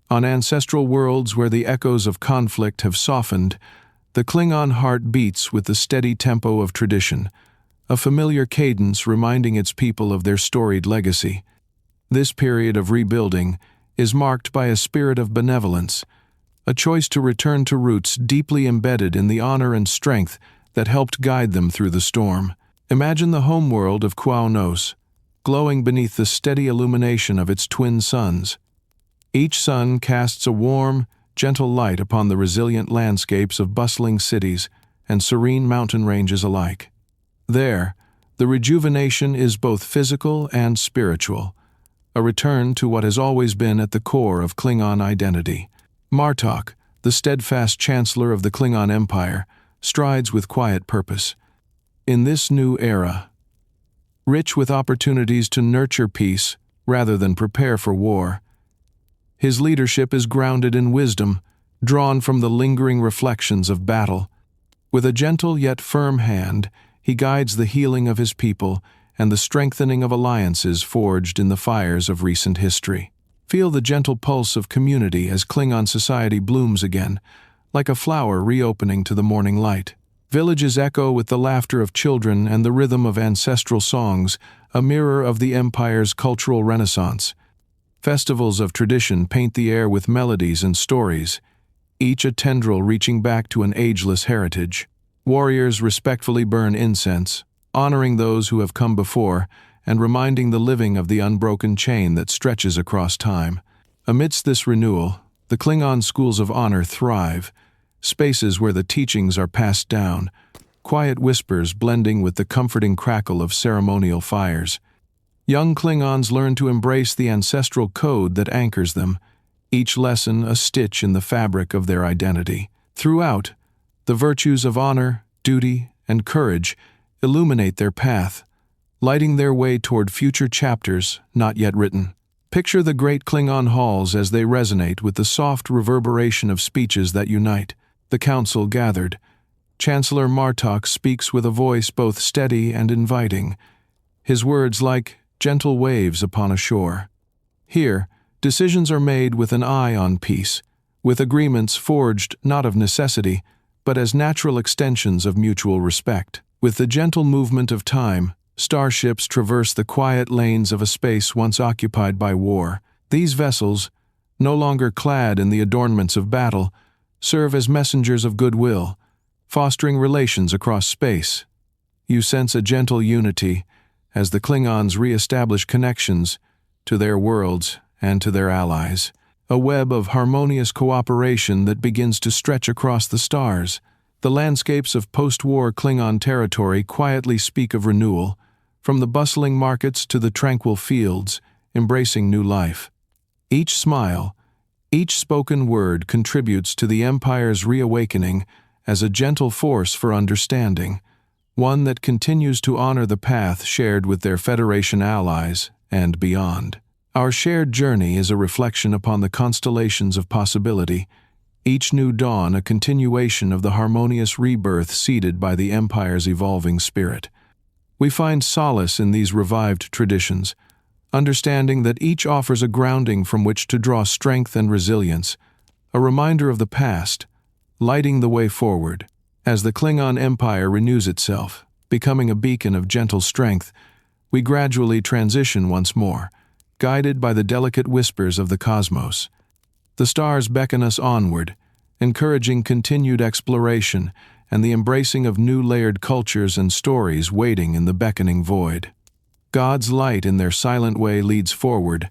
On ancestral worlds where the echoes of conflict have softened, the Klingon heart beats with the steady tempo of tradition, a familiar cadence reminding its people of their storied legacy. This period of rebuilding is marked by a spirit of benevolence, a choice to return to roots deeply embedded in the honor and strength that helped guide them through the storm. Imagine the homeworld of Qo'noS, glowing beneath the steady illumination of its twin suns. Each sun casts a warm, gentle light upon the resilient landscapes of bustling cities and serene mountain ranges alike. There, the rejuvenation is both physical and spiritual, a return to what has always been at the core of Klingon identity. Martok, the steadfast chancellor of the Klingon Empire, strides with quiet purpose. In this new era, rich with opportunities to nurture peace rather than prepare for war, his leadership is grounded in wisdom, drawn from the lingering reflections of battle. With a gentle yet firm hand, he guides the healing of his people and the strengthening of alliances forged in the fires of recent history. Feel the gentle pulse of community as Klingon society blooms again, like a flower reopening to the morning light. Villages echo with the laughter of children and the rhythm of ancestral songs, a mirror of the Empire's cultural renaissance. Festivals of tradition paint the air with melodies and stories, each a tendril reaching back to an ageless heritage. Warriors respectfully burn incense, honoring those who have come before and reminding the living of the unbroken chain that stretches across time. Amidst this renewal, the Klingon schools of honor thrive, spaces where the teachings are passed down, quiet whispers blending with the comforting crackle of ceremonial fires. Young Klingons learn to embrace the ancestral code that anchors them, each lesson a stitch in the fabric of their identity. Throughout, the virtues of honor, duty, and courage illuminate their path, lighting their way toward future chapters not yet written. Picture the great Klingon halls as they resonate with the soft reverberation of speeches that unite. The council gathered. Chancellor Martok speaks with a voice both steady and inviting, his words like gentle waves upon a shore. Here, decisions are made with an eye on peace, with agreements forged not of necessity, but as natural extensions of mutual respect. With the gentle movement of time, starships traverse the quiet lanes of a space once occupied by war. These vessels, no longer clad in the adornments of battle, serve as messengers of goodwill, fostering relations across space. You sense a gentle unity as the Klingons re-establish connections to their worlds and to their allies, a web of harmonious cooperation that begins to stretch across the stars. The landscapes of post-war Klingon territory quietly speak of renewal, from the bustling markets to the tranquil fields, embracing new life. Each smile, Each spoken word contributes to the Empire's reawakening as a gentle force for understanding, one that continues to honor the path shared with their Federation allies and beyond. Our shared journey is a reflection upon the constellations of possibility, each new dawn a continuation of the harmonious rebirth seeded by the Empire's evolving spirit. We find solace in these revived traditions, understanding that each offers a grounding from which to draw strength and resilience, a reminder of the past, lighting the way forward. As the Klingon Empire renews itself, becoming a beacon of gentle strength, we gradually transition once more, guided by the delicate whispers of the cosmos. The stars beckon us onward, encouraging continued exploration and the embracing of new layered cultures and stories waiting in the beckoning void. God's light in their silent way leads forward,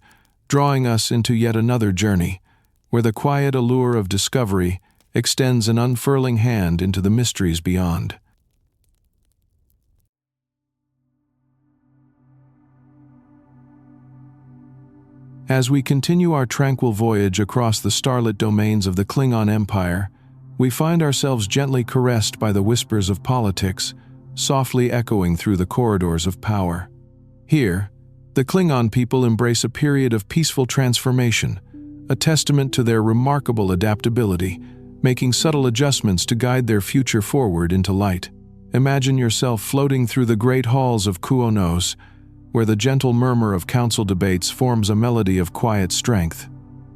drawing us into yet another journey, where the quiet allure of discovery extends an unfurling hand into the mysteries beyond. As we continue our tranquil voyage across the starlit domains of the Klingon Empire, we find ourselves gently caressed by the whispers of politics, softly echoing through the corridors of power. Here, the Klingon people embrace a period of peaceful transformation, a testament to their remarkable adaptability, making subtle adjustments to guide their future forward into light. Imagine yourself floating through the great halls of Qo'noS, where the gentle murmur of council debates forms a melody of quiet strength.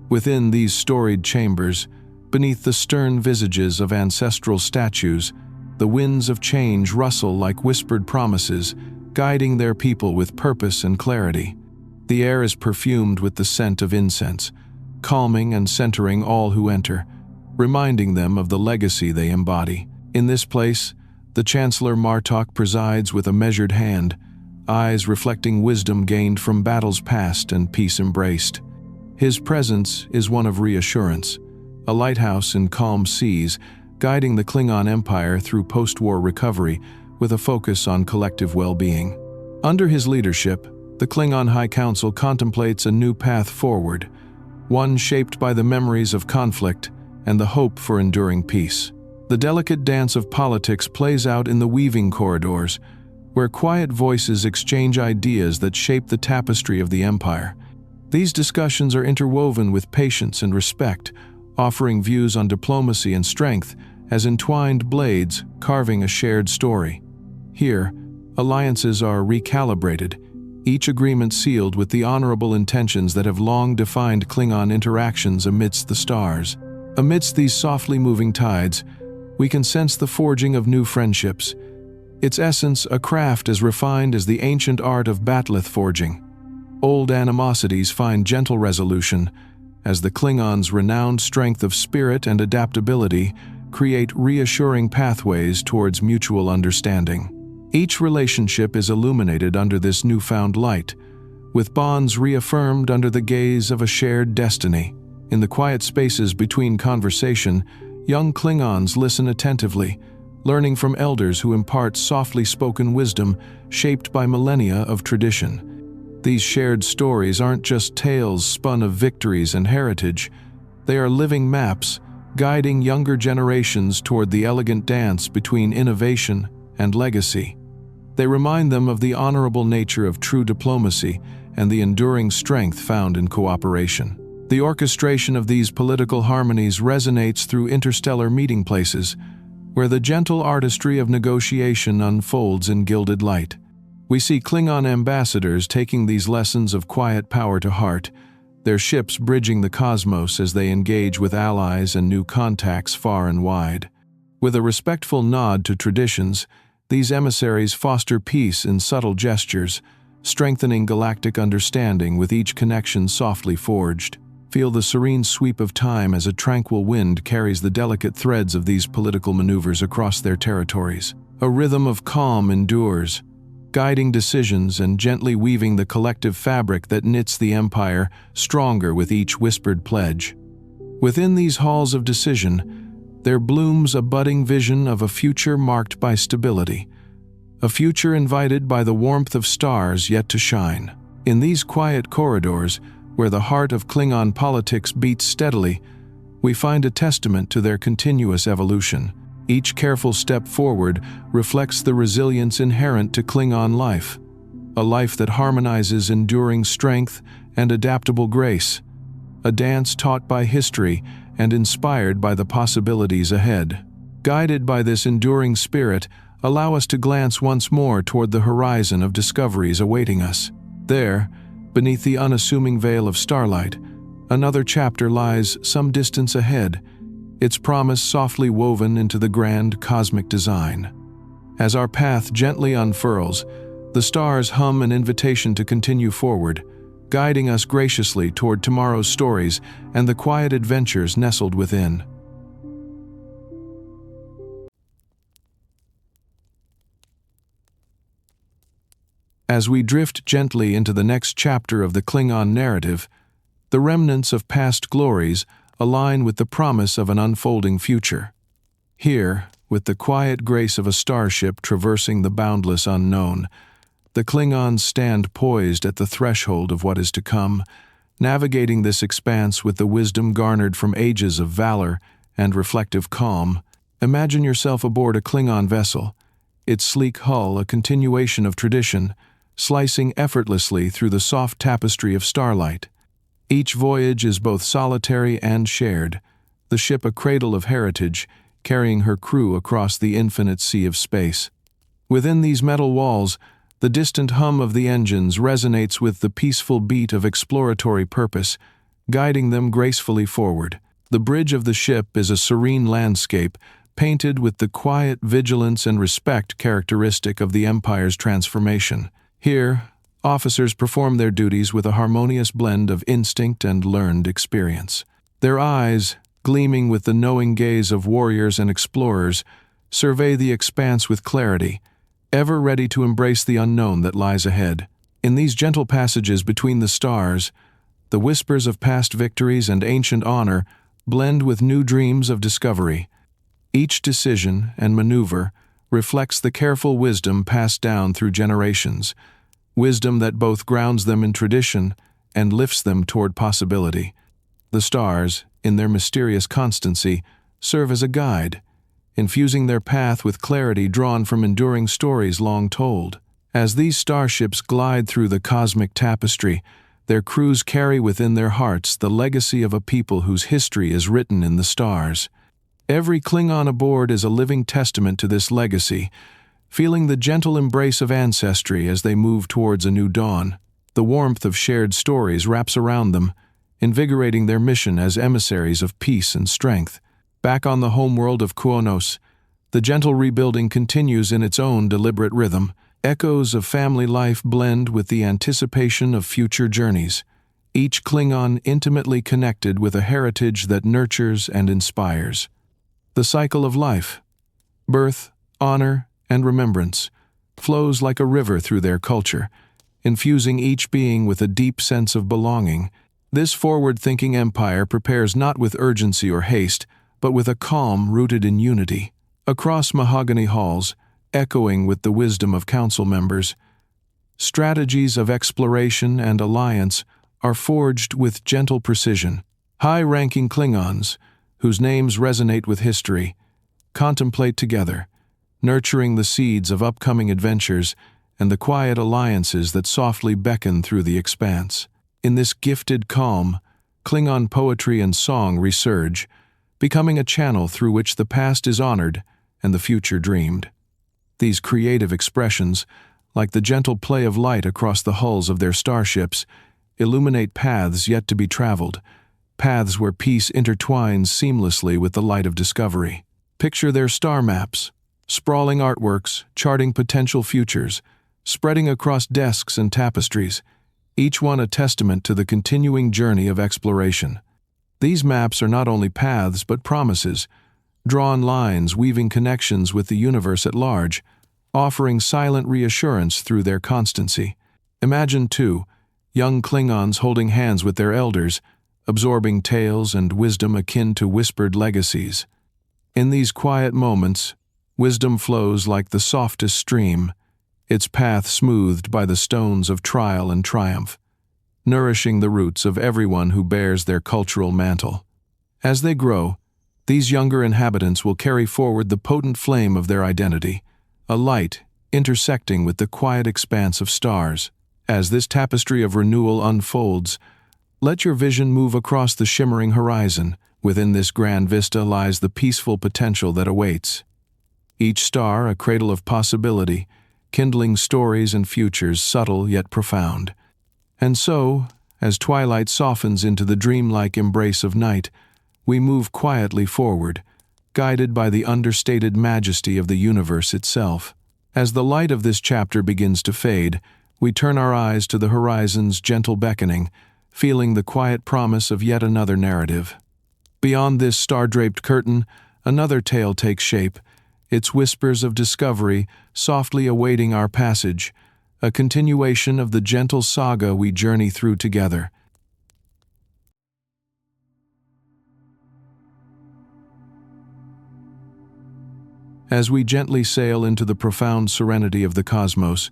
Within these storied chambers, beneath the stern visages of ancestral statues, the winds of change rustle like whispered promises, guiding their people with purpose and clarity. The air is perfumed with the scent of incense, calming and centering all who enter, reminding them of the legacy they embody. In this place, the Chancellor Martok presides with a measured hand, eyes reflecting wisdom gained from battles past and peace embraced. His presence is one of reassurance, a lighthouse in calm seas, guiding the Klingon Empire through post-war recovery with a focus on collective well-being. Under his leadership, the Klingon High Council contemplates a new path forward, one shaped by the memories of conflict and the hope for enduring peace. The delicate dance of politics plays out in the weaving corridors, where quiet voices exchange ideas that shape the tapestry of the Empire. These discussions are interwoven with patience and respect, offering views on diplomacy and strength as entwined blades carving a shared story. Here, alliances are recalibrated, each agreement sealed with the honorable intentions that have long defined Klingon interactions amidst the stars. Amidst these softly moving tides, we can sense the forging of new friendships, its essence a craft as refined as the ancient art of bat'leth forging. Old animosities find gentle resolution, as the Klingons' renowned strength of spirit and adaptability create reassuring pathways towards mutual understanding. Each relationship is illuminated under this newfound light, with bonds reaffirmed under the gaze of a shared destiny. In the quiet spaces between conversation, young Klingons listen attentively, learning from elders who impart softly spoken wisdom shaped by millennia of tradition. These shared stories aren't just tales spun of victories and heritage, they are living maps, guiding younger generations toward the elegant dance between innovation and legacy. They remind them of the honorable nature of true diplomacy and the enduring strength found in cooperation. The orchestration of these political harmonies resonates through interstellar meeting places, where the gentle artistry of negotiation unfolds in gilded light. We see Klingon ambassadors taking these lessons of quiet power to heart, their ships bridging the cosmos as they engage with allies and new contacts far and wide. With a respectful nod to traditions, these emissaries foster peace in subtle gestures, strengthening galactic understanding with each connection softly forged. Feel the serene sweep of time as a tranquil wind carries the delicate threads of these political maneuvers across their territories. A rhythm of calm endures, guiding decisions and gently weaving the collective fabric that knits the Empire stronger with each whispered pledge. Within these halls of decision, there blooms a budding vision of a future marked by stability, a future invited by the warmth of stars yet to shine. In these quiet corridors, where the heart of Klingon politics beats steadily, we find a testament to their continuous evolution. Each careful step forward reflects the resilience inherent to Klingon life, a life that harmonizes enduring strength and adaptable grace, a dance taught by history and inspired by the possibilities ahead. Guided by this enduring spirit, allow us to glance once more toward the horizon of discoveries awaiting us. There, beneath the unassuming veil of starlight, another chapter lies some distance ahead, its promise softly woven into the grand cosmic design. As our path gently unfurls, the stars hum an invitation to continue forward, guiding us graciously toward tomorrow's stories and the quiet adventures nestled within. As we drift gently into the next chapter of the Klingon narrative, the remnants of past glories align with the promise of an unfolding future. Here, with the quiet grace of a starship traversing the boundless unknown, the Klingons stand poised at the threshold of what is to come, navigating this expanse with the wisdom garnered from ages of valor and reflective calm. Imagine yourself aboard a Klingon vessel, its sleek hull a continuation of tradition, slicing effortlessly through the soft tapestry of starlight. Each voyage is both solitary and shared, the ship a cradle of heritage, carrying her crew across the infinite sea of space. Within these metal walls, the distant hum of the engines resonates with the peaceful beat of exploratory purpose, guiding them gracefully forward. The bridge of the ship is a serene landscape, painted with the quiet vigilance and respect characteristic of the Empire's transformation. Here, officers perform their duties with a harmonious blend of instinct and learned experience. Their eyes, gleaming with the knowing gaze of warriors and explorers, survey the expanse with clarity, ever ready to embrace the unknown that lies ahead. In these gentle passages between the stars, the whispers of past victories and ancient honor blend with new dreams of discovery. Each decision and maneuver reflects the careful wisdom passed down through generations, wisdom that both grounds them in tradition and lifts them toward possibility. The stars, in their mysterious constancy, serve as a guide, infusing their path with clarity drawn from enduring stories long told. As these starships glide through the cosmic tapestry, their crews carry within their hearts the legacy of a people whose history is written in the stars. Every Klingon aboard is a living testament to this legacy, feeling the gentle embrace of ancestry as they move towards a new dawn. The warmth of shared stories wraps around them, invigorating their mission as emissaries of peace and strength. Back on the homeworld of Qo'noS, the gentle rebuilding continues in its own deliberate rhythm. Echoes of family life blend with the anticipation of future journeys, each Klingon intimately connected with a heritage that nurtures and inspires. The cycle of life, birth, honor, and remembrance, flows like a river through their culture, infusing each being with a deep sense of belonging. This forward-thinking empire prepares not with urgency or haste, but with a calm rooted in unity. Across mahogany halls, echoing with the wisdom of council members, strategies of exploration and alliance are forged with gentle precision. High-ranking Klingons, whose names resonate with history, contemplate together, nurturing the seeds of upcoming adventures and the quiet alliances that softly beckon through the expanse. In this gifted calm, Klingon poetry and song resurge, becoming a channel through which the past is honored and the future dreamed. These creative expressions, like the gentle play of light across the hulls of their starships, illuminate paths yet to be traveled, paths where peace intertwines seamlessly with the light of discovery. Picture their star maps, sprawling artworks charting potential futures, spreading across desks and tapestries, each one a testament to the continuing journey of exploration. These maps are not only paths but promises, drawn lines weaving connections with the universe at large, offering silent reassurance through their constancy. Imagine, too, young Klingons holding hands with their elders, absorbing tales and wisdom akin to whispered legacies. In these quiet moments, wisdom flows like the softest stream, its path smoothed by the stones of trial and triumph. nourishing the roots of everyone who bears their cultural mantle. As they grow, these younger inhabitants will carry forward the potent flame of their identity, a light intersecting with the quiet expanse of stars. As this tapestry of renewal unfolds, let your vision move across the shimmering horizon. Within this grand vista lies the peaceful potential that awaits. Each star a cradle of possibility, kindling stories and futures subtle yet profound. And so, as twilight softens into the dreamlike embrace of night, we move quietly forward, guided by the understated majesty of the universe itself. As the light of this chapter begins to fade, we turn our eyes to the horizon's gentle beckoning, feeling the quiet promise of yet another narrative. Beyond this star-draped curtain, another tale takes shape, its whispers of discovery softly awaiting our passage, a continuation of the gentle saga we journey through together. As we gently sail into the profound serenity of the cosmos,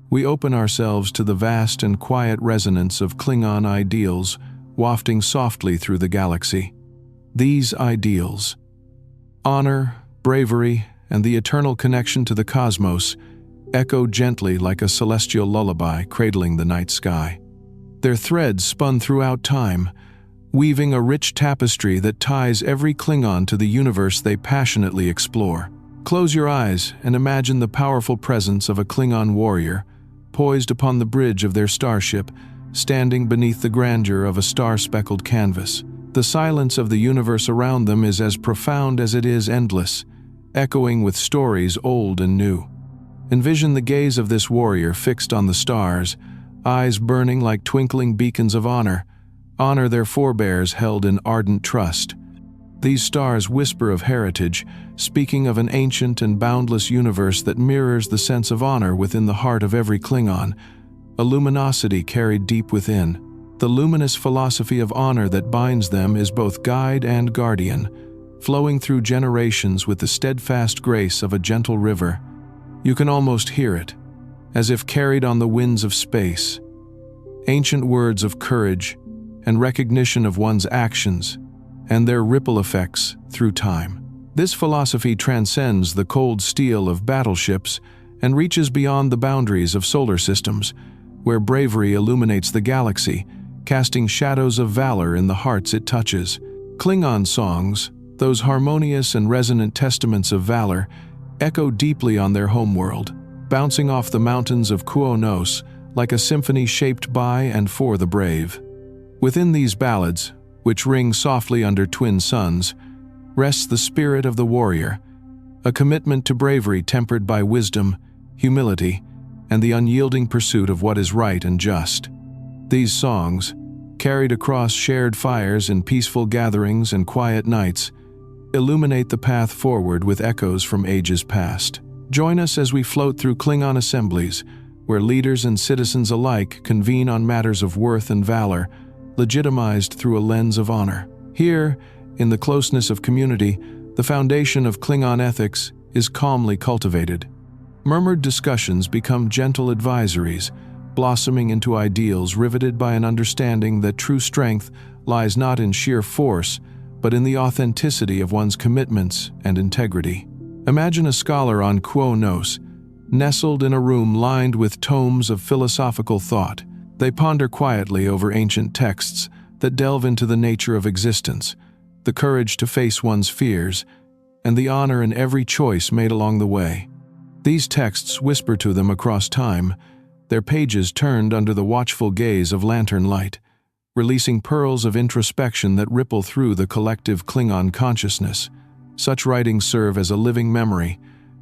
we open ourselves to the vast and quiet resonance of Klingon ideals wafting softly through the galaxy. These ideals, honor, bravery, and the eternal connection to the cosmos, echo gently like a celestial lullaby cradling the night sky. Their threads spun throughout time, weaving a rich tapestry that ties every Klingon to the universe they passionately explore. Close your eyes and imagine the powerful presence of a Klingon warrior, poised upon the bridge of their starship, standing beneath the grandeur of a star-speckled canvas. The silence of the universe around them is as profound as it is endless, echoing with stories old and new. Envision the gaze of this warrior fixed on the stars, eyes burning like twinkling beacons of honor their forebears held in ardent trust. These stars whisper of heritage, speaking of an ancient and boundless universe that mirrors the sense of honor within the heart of every Klingon, a luminosity carried deep within. The luminous philosophy of honor that binds them is both guide and guardian, flowing through generations with the steadfast grace of a gentle river. You can almost hear it, as if carried on the winds of space. Ancient words of courage and recognition of one's actions, and their ripple effects through time. This philosophy transcends the cold steel of battleships and reaches beyond the boundaries of solar systems, where bravery illuminates the galaxy, casting shadows of valor in the hearts it touches. Klingon songs, those harmonious and resonant testaments of valor, echo deeply on their homeworld, bouncing off the mountains of Qo'noS like a symphony shaped by and for the brave. Within these ballads, which ring softly under twin suns, rests the spirit of the warrior, a commitment to bravery tempered by wisdom, humility, and the unyielding pursuit of what is right and just. These songs, carried across shared fires in peaceful gatherings and quiet nights, illuminate the path forward with echoes from ages past. Join us as we float through Klingon assemblies, where leaders and citizens alike convene on matters of worth and valor, legitimized through a lens of honor. Here, in the closeness of community, the foundation of Klingon ethics is calmly cultivated. Murmured discussions become gentle advisories, blossoming into ideals riveted by an understanding that true strength lies not in sheer force, but in the authenticity of one's commitments and integrity. Imagine a scholar on Qo'noS, nestled in a room lined with tomes of philosophical thought. They ponder quietly over ancient texts that delve into the nature of existence, the courage to face one's fears, and the honor in every choice made along the way. These texts whisper to them across time, their pages turned under the watchful gaze of lantern light, releasing pearls of introspection that ripple through the collective Klingon consciousness. Such writings serve as a living memory,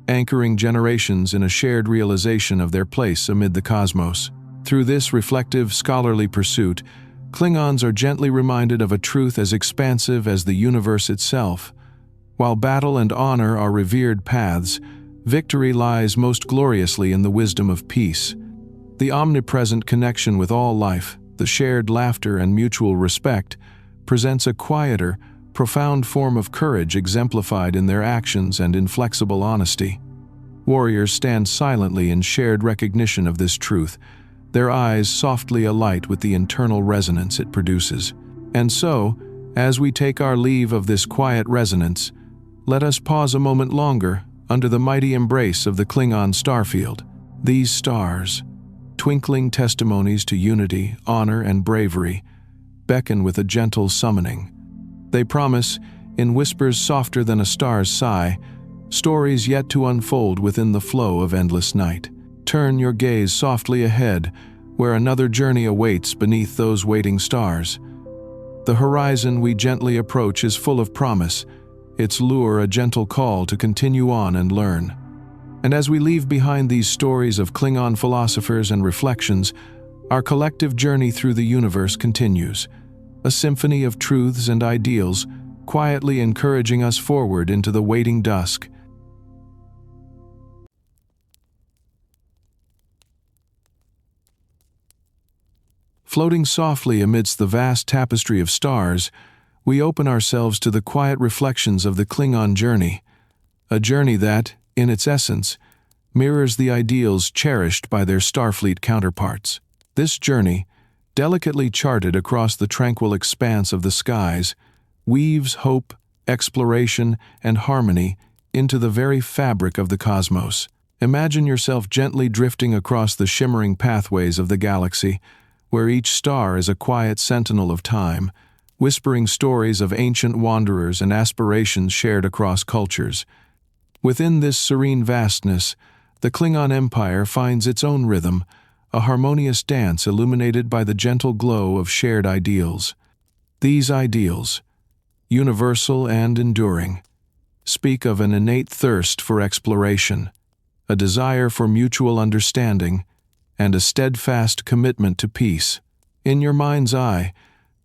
anchoring generations in a shared realization of their place amid the cosmos. Through this reflective, scholarly pursuit, Klingons are gently reminded of a truth as expansive as the universe itself. While battle and honor are revered paths, victory lies most gloriously in the wisdom of peace. The omnipresent connection with all life, the shared laughter and mutual respect, presents a quieter, profound form of courage exemplified in their actions and inflexible honesty. Warriors stand silently in shared recognition of this truth, their eyes softly alight with the internal resonance it produces. And so, as we take our leave of this quiet resonance, let us pause a moment longer under the mighty embrace of the Klingon starfield. These stars, twinkling testimonies to unity, honor, and bravery, beckon with a gentle summoning. They promise, in whispers softer than a star's sigh, stories yet to unfold within the flow of endless night. Turn your gaze softly ahead, where another journey awaits beneath those waiting stars. The horizon we gently approach is full of promise, its lure a gentle call to continue on and learn. And as we leave behind these stories of Klingon philosophers and reflections, our collective journey through the universe continues, a symphony of truths and ideals, quietly encouraging us forward into the waiting dusk. Floating softly amidst the vast tapestry of stars, we open ourselves to the quiet reflections of the Klingon journey, a journey that, in its essence, mirrors the ideals cherished by their Starfleet counterparts. This journey, delicately charted across the tranquil expanse of the skies, weaves hope, exploration, and harmony into the very fabric of the cosmos. Imagine yourself gently drifting across the shimmering pathways of the galaxy, where each star is a quiet sentinel of time, whispering stories of ancient wanderers and aspirations shared across cultures. Within this serene vastness, the Klingon Empire finds its own rhythm, a harmonious dance illuminated by the gentle glow of shared ideals. These ideals, universal and enduring, speak of an innate thirst for exploration, a desire for mutual understanding, and a steadfast commitment to peace. In your mind's eye,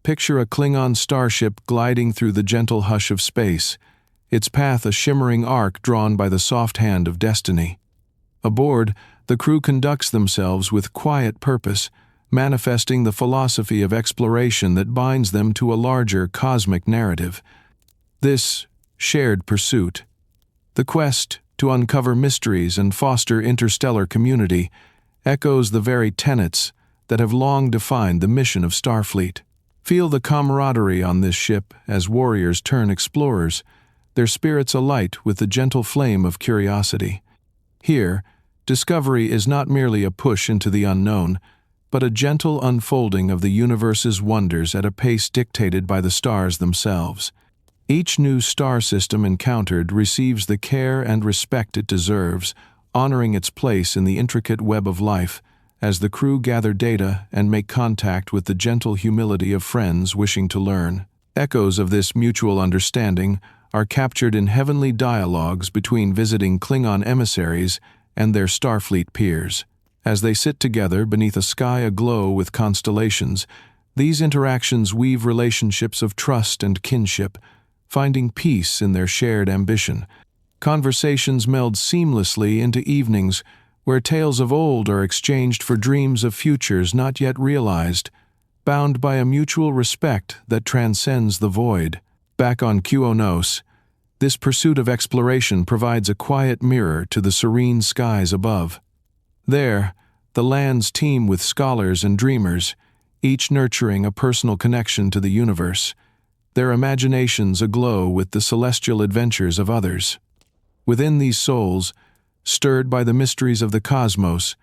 picture a Klingon starship gliding through the gentle hush of space, its path a shimmering arc drawn by the soft hand of destiny. Aboard, the crew conducts themselves with quiet purpose, manifesting the philosophy of exploration that binds them to a larger cosmic narrative. This shared pursuit, the quest to uncover mysteries and foster interstellar community, echoes the very tenets that have long defined the mission of Starfleet. Feel the camaraderie on this ship as warriors turn explorers, their spirits alight with the gentle flame of curiosity. Here, discovery is not merely a push into the unknown, but a gentle unfolding of the universe's wonders at a pace dictated by the stars themselves. Each new star system encountered receives the care and respect it deserves, honoring its place in the intricate web of life, as the crew gather data and make contact with the gentle humility of friends wishing to learn. Echoes of this mutual understanding are captured in heavenly dialogues between visiting Klingon emissaries and their Starfleet peers. As they sit together beneath a sky aglow with constellations, these interactions weave relationships of trust and kinship, finding peace in their shared ambition. Conversations meld seamlessly into evenings where tales of old are exchanged for dreams of futures not yet realized, bound by a mutual respect that transcends the void. Back on Qo'noS, this pursuit of exploration provides a quiet mirror to the serene skies above. There, the lands teem with scholars and dreamers, each nurturing a personal connection to the universe, their imaginations aglow with the celestial adventures of others. Within these souls, stirred by the mysteries of the cosmos,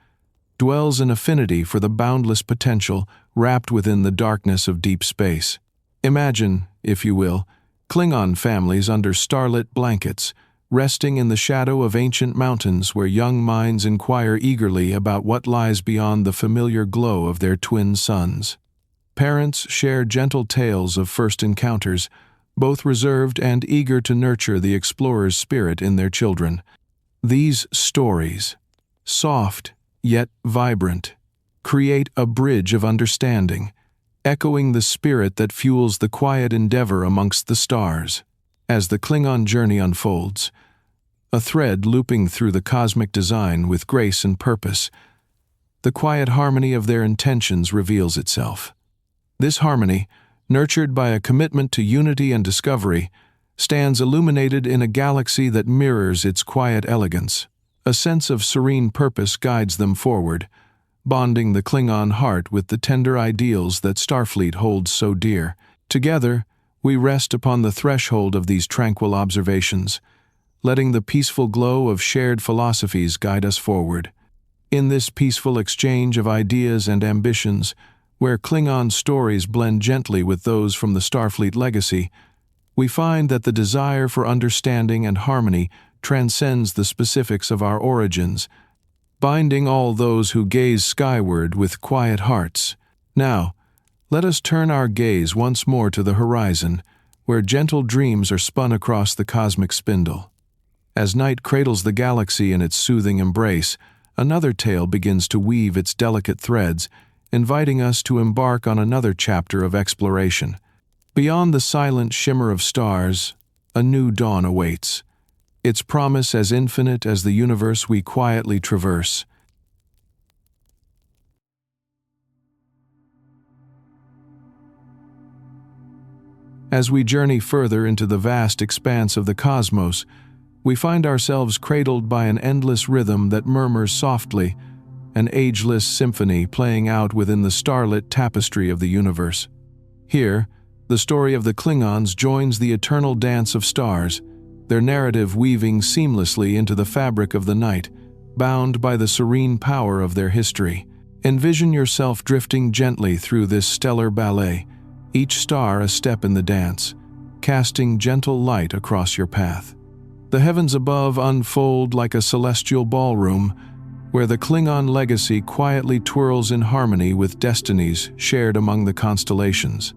dwells an affinity for the boundless potential wrapped within the darkness of deep space. Imagine, if you will, Klingon families under starlit blankets, resting in the shadow of ancient mountains where young minds inquire eagerly about what lies beyond the familiar glow of their twin suns. Parents share gentle tales of first encounters, both reserved and eager to nurture the explorer's spirit in their children. These stories, soft yet vibrant, create a bridge of understanding, echoing the spirit that fuels the quiet endeavor amongst the stars. As the Klingon journey unfolds, a thread looping through the cosmic design with grace and purpose, the quiet harmony of their intentions reveals itself. This harmony, nurtured by a commitment to unity and discovery, stands illuminated in a galaxy that mirrors its quiet elegance. A sense of serene purpose guides them forward, bonding the Klingon heart with the tender ideals that Starfleet holds so dear. Together, we rest upon the threshold of these tranquil observations, letting the peaceful glow of shared philosophies guide us forward. In this peaceful exchange of ideas and ambitions, where Klingon stories blend gently with those from the Starfleet legacy, we find that the desire for understanding and harmony transcends the specifics of our origins, binding all those who gaze skyward with quiet hearts. Now, let us turn our gaze once more to the horizon, where gentle dreams are spun across the cosmic spindle. As night cradles the galaxy in its soothing embrace, another tale begins to weave its delicate threads, inviting us to embark on another chapter of exploration. Beyond the silent shimmer of stars, a new dawn awaits, its promise as infinite as the universe we quietly traverse. As we journey further into the vast expanse of the cosmos, we find ourselves cradled by an endless rhythm that murmurs softly, an ageless symphony playing out within the starlit tapestry of the universe. Here, the story of the Klingons joins the eternal dance of stars, their narrative weaving seamlessly into the fabric of the night, bound by the serene power of their history. Envision yourself drifting gently through this stellar ballet, each star a step in the dance, casting gentle light across your path. The heavens above unfold like a celestial ballroom, where the Klingon legacy quietly twirls in harmony with destinies shared among the constellations.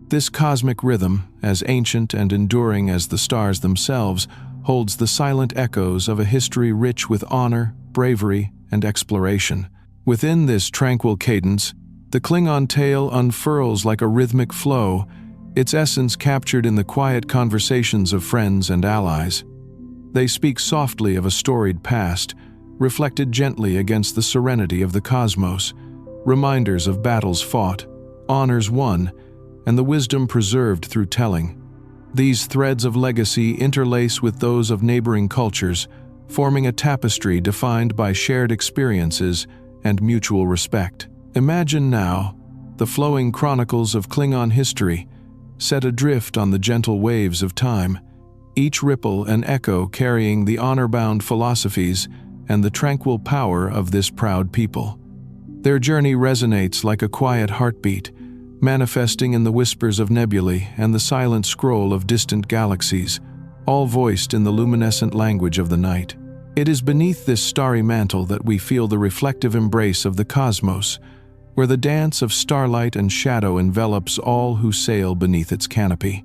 This cosmic rhythm, as ancient and enduring as the stars themselves, holds the silent echoes of a history rich with honor, bravery, and exploration. Within this tranquil cadence, the Klingon tale unfurls like a rhythmic flow, its essence captured in the quiet conversations of friends and allies. They speak softly of a storied past, reflected gently against the serenity of the cosmos, reminders of battles fought, honors won, and the wisdom preserved through telling. These threads of legacy interlace with those of neighboring cultures, forming a tapestry defined by shared experiences and mutual respect. Imagine now the flowing chronicles of Klingon history, set adrift on the gentle waves of time, each ripple an echo carrying the honor-bound philosophies and the tranquil power of this proud people. Their journey resonates like a quiet heartbeat, manifesting in the whispers of nebulae and the silent scroll of distant galaxies, all voiced in the luminescent language of the night. It is beneath this starry mantle that we feel the reflective embrace of the cosmos, where the dance of starlight and shadow envelops all who sail beneath its canopy.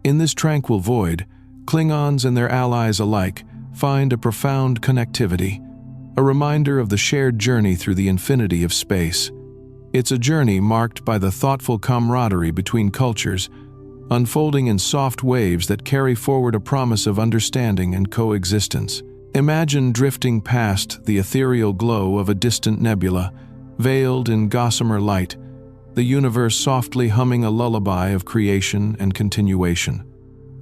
In this tranquil void, Klingons and their allies alike find a profound connectivity, a reminder of the shared journey through the infinity of space. It's a journey marked by the thoughtful camaraderie between cultures, unfolding in soft waves that carry forward a promise of understanding and coexistence. Imagine drifting past the ethereal glow of a distant nebula, veiled in gossamer light, the universe softly humming a lullaby of creation and continuation.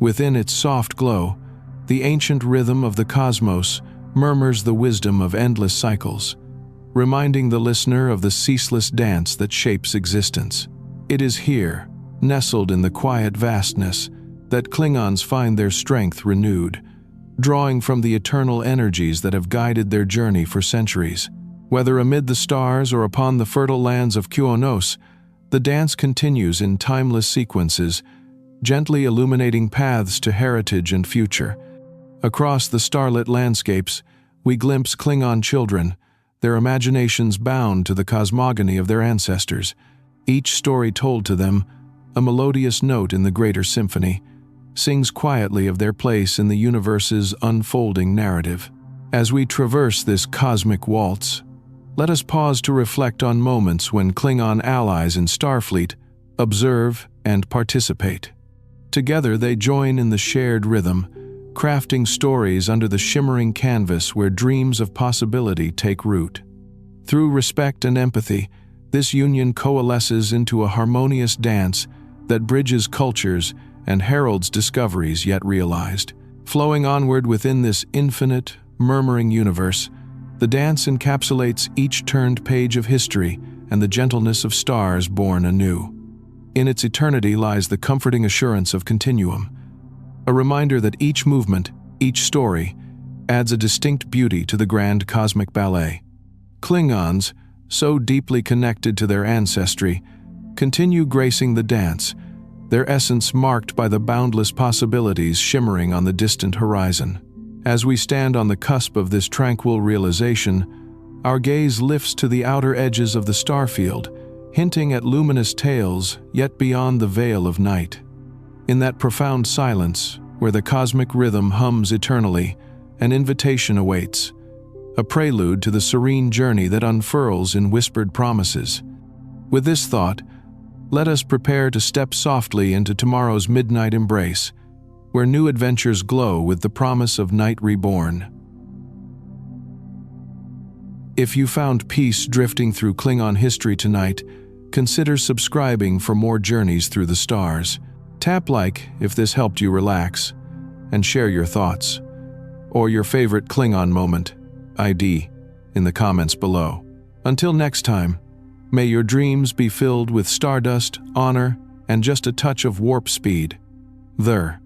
Within its soft glow, the ancient rhythm of the cosmos murmurs the wisdom of endless cycles, reminding the listener of the ceaseless dance that shapes existence. It is here, nestled in the quiet vastness, that Klingons find their strength renewed, drawing from the eternal energies that have guided their journey for centuries. Whether amid the stars or upon the fertile lands of Qo'noS, the dance continues in timeless sequences, gently illuminating paths to heritage and future. Across the starlit landscapes, we glimpse Klingon children, their imaginations bound to the cosmogony of their ancestors, each story told to them, a melodious note in the greater symphony, sings quietly of their place in the universe's unfolding narrative. As we traverse this cosmic waltz, let us pause to reflect on moments when Klingon allies in Starfleet observe and participate. Together they join in the shared rhythm, crafting stories under the shimmering canvas where dreams of possibility take root. Through respect and empathy, this union coalesces into a harmonious dance that bridges cultures and heralds discoveries yet realized. Flowing onward within this infinite, murmuring universe, The dance encapsulates each turned page of history and the gentleness of stars born anew. In its eternity lies the comforting assurance of continuum, a reminder that each movement, each story, adds a distinct beauty to the grand cosmic ballet. Klingons, so deeply connected to their ancestry, continue gracing the dance, their essence marked by the boundless possibilities shimmering on the distant horizon. As we stand on the cusp of this tranquil realization, our gaze lifts to the outer edges of the starfield, hinting at luminous tales yet beyond the veil of night. In that profound silence, where the cosmic rhythm hums eternally, an invitation awaits, a prelude to the serene journey that unfurls in whispered promises. With this thought, let us prepare to step softly into tomorrow's midnight embrace, where new adventures glow with the promise of night reborn. If you found peace drifting through Klingon history tonight, consider subscribing for more journeys through the stars. Tap like if this helped you relax, and share your thoughts, or your favorite Klingon moment, ID, in the comments below. Until next time, may your dreams be filled with stardust, honor, and just a touch of warp speed. There.